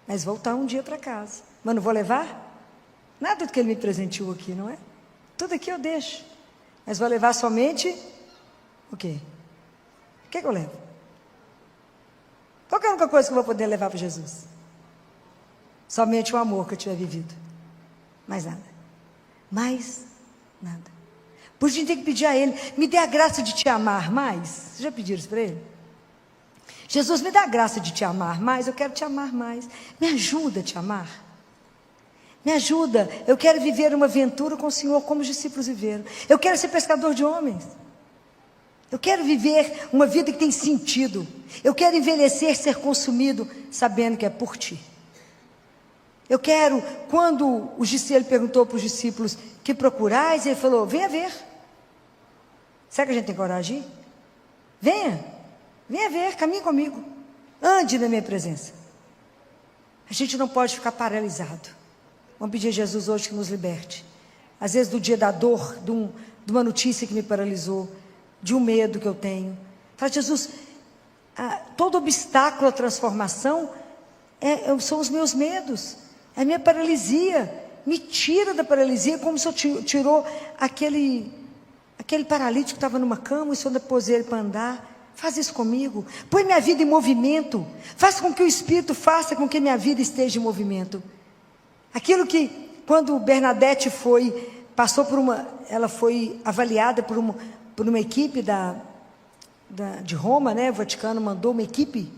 mas voltar um dia para casa. Mas não vou levar nada do que Ele me presenteou aqui, não é? Tudo aqui eu deixo, mas vou levar somente o quê? O que eu levo? Qual que é a única coisa que eu vou poder levar para Jesus? Somente o amor que eu tiver vivido. Mais nada. Mais nada. Por isso a gente tem que pedir a Ele: me dê a graça de te amar mais. Vocês já pediram isso para Ele? Jesus, me dá a graça de te amar mais. Eu quero te amar mais. Me ajuda a te amar. Me ajuda. Eu quero viver uma aventura com o Senhor como os discípulos viveram. Eu quero ser pescador de homens. Eu quero viver uma vida que tem sentido. Eu quero envelhecer, ser consumido, sabendo que é por Ti. Eu quero, quando ele perguntou para os discípulos: que procurais? Ele falou: venha ver. Será que a gente tem coragem de ir? Venha ver, caminhe comigo. Ande na minha presença. A gente não pode ficar paralisado. Vamos pedir a Jesus hoje que nos liberte. Às vezes do dia da dor, de uma notícia que me paralisou, de um medo que eu tenho. Fala: Jesus, todo obstáculo à transformação são os meus medos, é a minha paralisia. Me tira da paralisia, como se eu tirou aquele paralítico que estava numa cama, e se eu pôs ele para andar. Faz isso comigo. Põe minha vida em movimento. Faz com que o Espírito faça com que minha vida esteja em movimento. Aquilo que, quando Bernadette ela foi avaliada por uma equipe de Roma, né? O Vaticano mandou uma equipe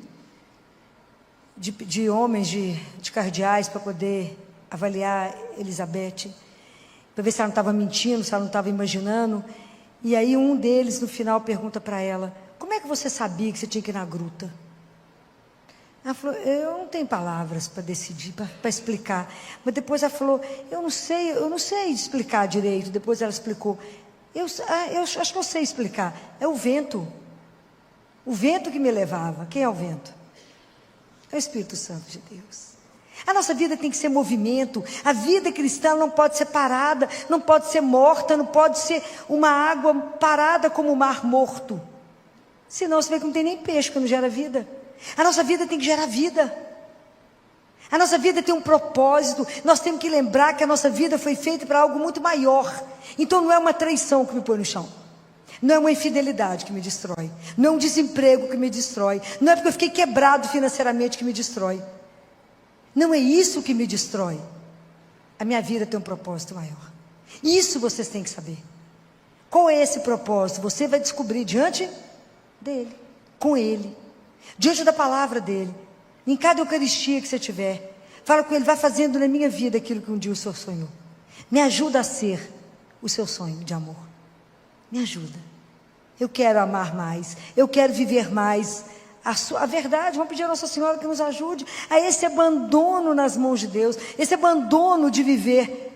de homens, de cardeais, para poder avaliar Elizabeth, para ver se ela não estava mentindo, se ela não estava imaginando. E aí um deles, no final, pergunta para ela: como é que você sabia que você tinha que ir na gruta? Ela falou: eu não tenho palavras para decidir, para explicar. Mas depois ela falou: eu não sei explicar direito. Depois ela explicou: eu acho que eu sei explicar. É o vento que me levava. Quem é o vento? É o Espírito Santo de Deus. A nossa vida tem que ser movimento. A vida cristã não pode ser parada, não pode ser morta, não pode ser uma água parada como o mar morto. Senão você vê que não tem nem peixe que não gera vida. A nossa vida tem que gerar vida. A nossa vida tem um propósito. Nós temos que lembrar que a nossa vida foi feita para algo muito maior. Então não é uma traição que me põe no chão. Não é uma infidelidade que me destrói. Não é um desemprego que me destrói. Não é porque eu fiquei quebrado financeiramente que me destrói. Não é isso que me destrói. A minha vida tem um propósito maior. Isso vocês têm que saber. Qual é esse propósito? Você vai descobrir diante dele, com ele, diante da palavra dele. Em cada Eucaristia que você tiver, fala com ele, vai fazendo na minha vida aquilo que um dia o Senhor sonhou. Me ajuda a ser o seu sonho de amor. Me ajuda. Eu quero amar mais. Eu quero viver mais a verdade. Vamos pedir a Nossa Senhora que nos ajude a esse abandono nas mãos de Deus. Esse abandono de viver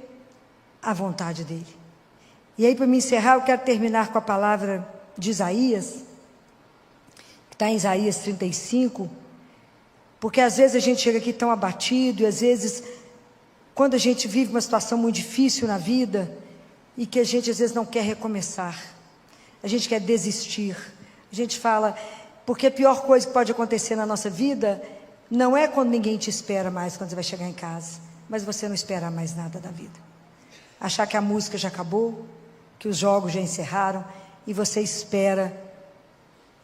a vontade dEle. E aí, para me encerrar, eu quero terminar com a palavra de Isaías, que está em Isaías 35, porque às vezes a gente chega aqui tão abatido, e às vezes, quando a gente vive uma situação muito difícil na vida, e que a gente às vezes não quer recomeçar, a gente quer desistir, a gente fala, porque a pior coisa que pode acontecer na nossa vida, não é quando ninguém te espera mais, quando você vai chegar em casa, mas você não esperar mais nada da vida. Achar que a música já acabou, que os jogos já encerraram, e você espera,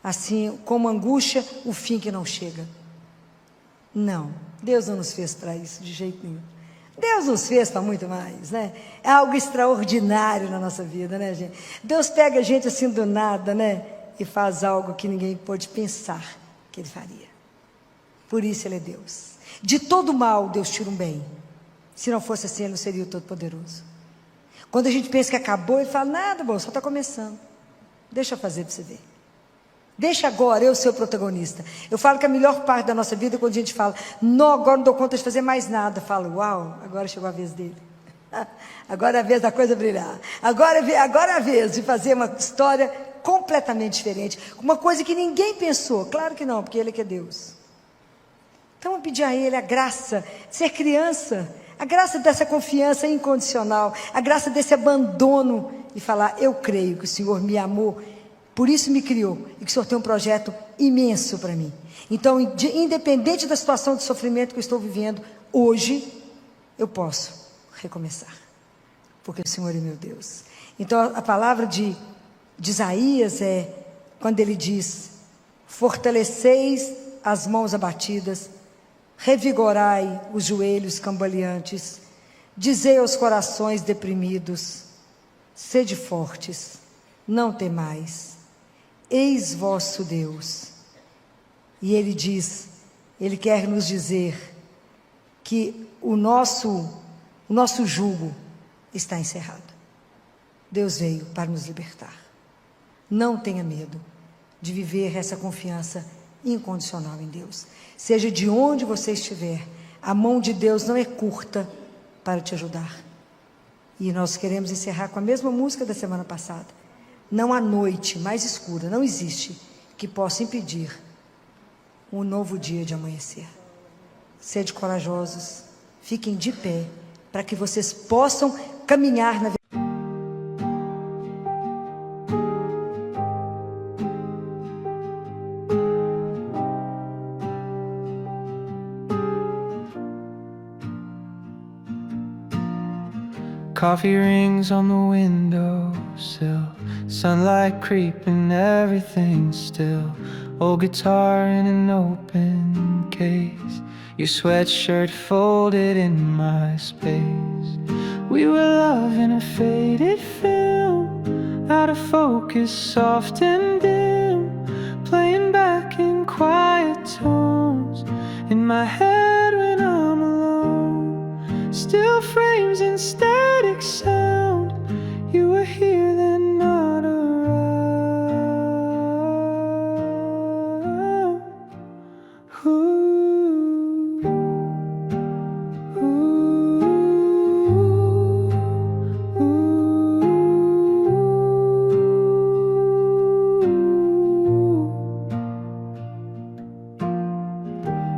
assim, como angústia, o fim que não chega. Não, Deus não nos fez para isso, de jeito nenhum. Deus nos fez para muito mais, né? É algo extraordinário na nossa vida, né, gente? Deus pega a gente assim do nada, né? E faz algo que ninguém pôde pensar que Ele faria. Por isso Ele é Deus. De todo mal, Deus tira um bem. Se não fosse assim, Ele não seria o Todo-Poderoso. Quando a gente pensa que acabou, Ele fala, nada, bom, só está começando. Deixa eu fazer para você ver. Deixa agora eu ser o protagonista. Eu falo que a melhor parte da nossa vida é quando a gente fala, não, agora não dou conta de fazer mais nada. Eu falo, uau, agora chegou a vez dele. Agora é a vez da coisa brilhar. Agora é a vez de fazer uma história completamente diferente. Uma coisa que ninguém pensou. Claro que não, porque Ele é que é Deus. Então vamos pedir a Ele a graça de ser criança, a graça dessa confiança incondicional, a graça desse abandono e falar, eu creio que o Senhor me amou, por isso me criou, e que o Senhor tem um projeto imenso para mim. Então, independente da situação de sofrimento que eu estou vivendo, hoje, eu posso recomeçar, porque o Senhor é meu Deus. Então, a palavra de Isaías é, quando ele diz, fortaleceis as mãos abatidas, revigorai os joelhos cambaleantes, dizei aos corações deprimidos, sede fortes, não temais, eis vosso Deus. E ele diz, ele quer nos dizer que o nosso jugo está encerrado. Deus veio para nos libertar. Não tenha medo de viver essa confiança incondicional em Deus. Seja de onde você estiver, a mão de Deus não é curta para te ajudar. E nós queremos encerrar com a mesma música da semana passada. Não há noite mais escura, não existe, que possa impedir um novo dia de amanhecer. Sede corajosos, fiquem de pé, para que vocês possam caminhar na Coffee rings on the windowsill, sunlight creeping, everything's still. Old guitar in an open case, your sweatshirt folded in my space. We were loving a faded film, out of focus, soft and dim, playing back in quiet tones in my head when I'm alone. Still frames and static sound, you were here then not around. Ooh, ooh, ooh.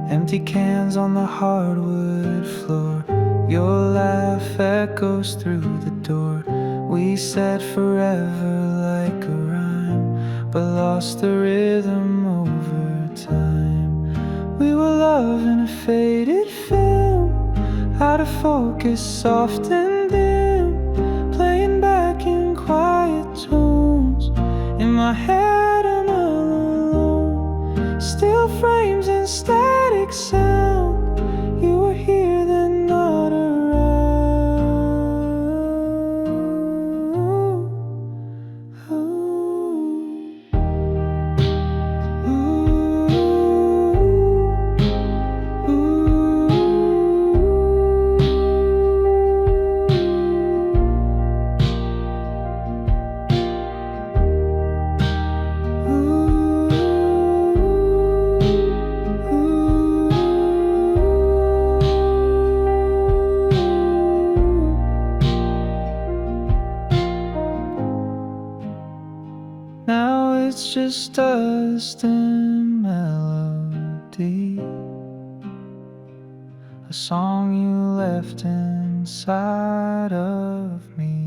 Empty cans hands on the hardwood floor. Your laugh echoes through the door. We said forever like a rhyme, but lost the rhythm over time. We were love in a faded film, out of focus, soft and dim, playing back in quiet tones. In my head I'm all alone, still frames and static sound. You were here then not Now it's just dust and melody, a song you left inside of me.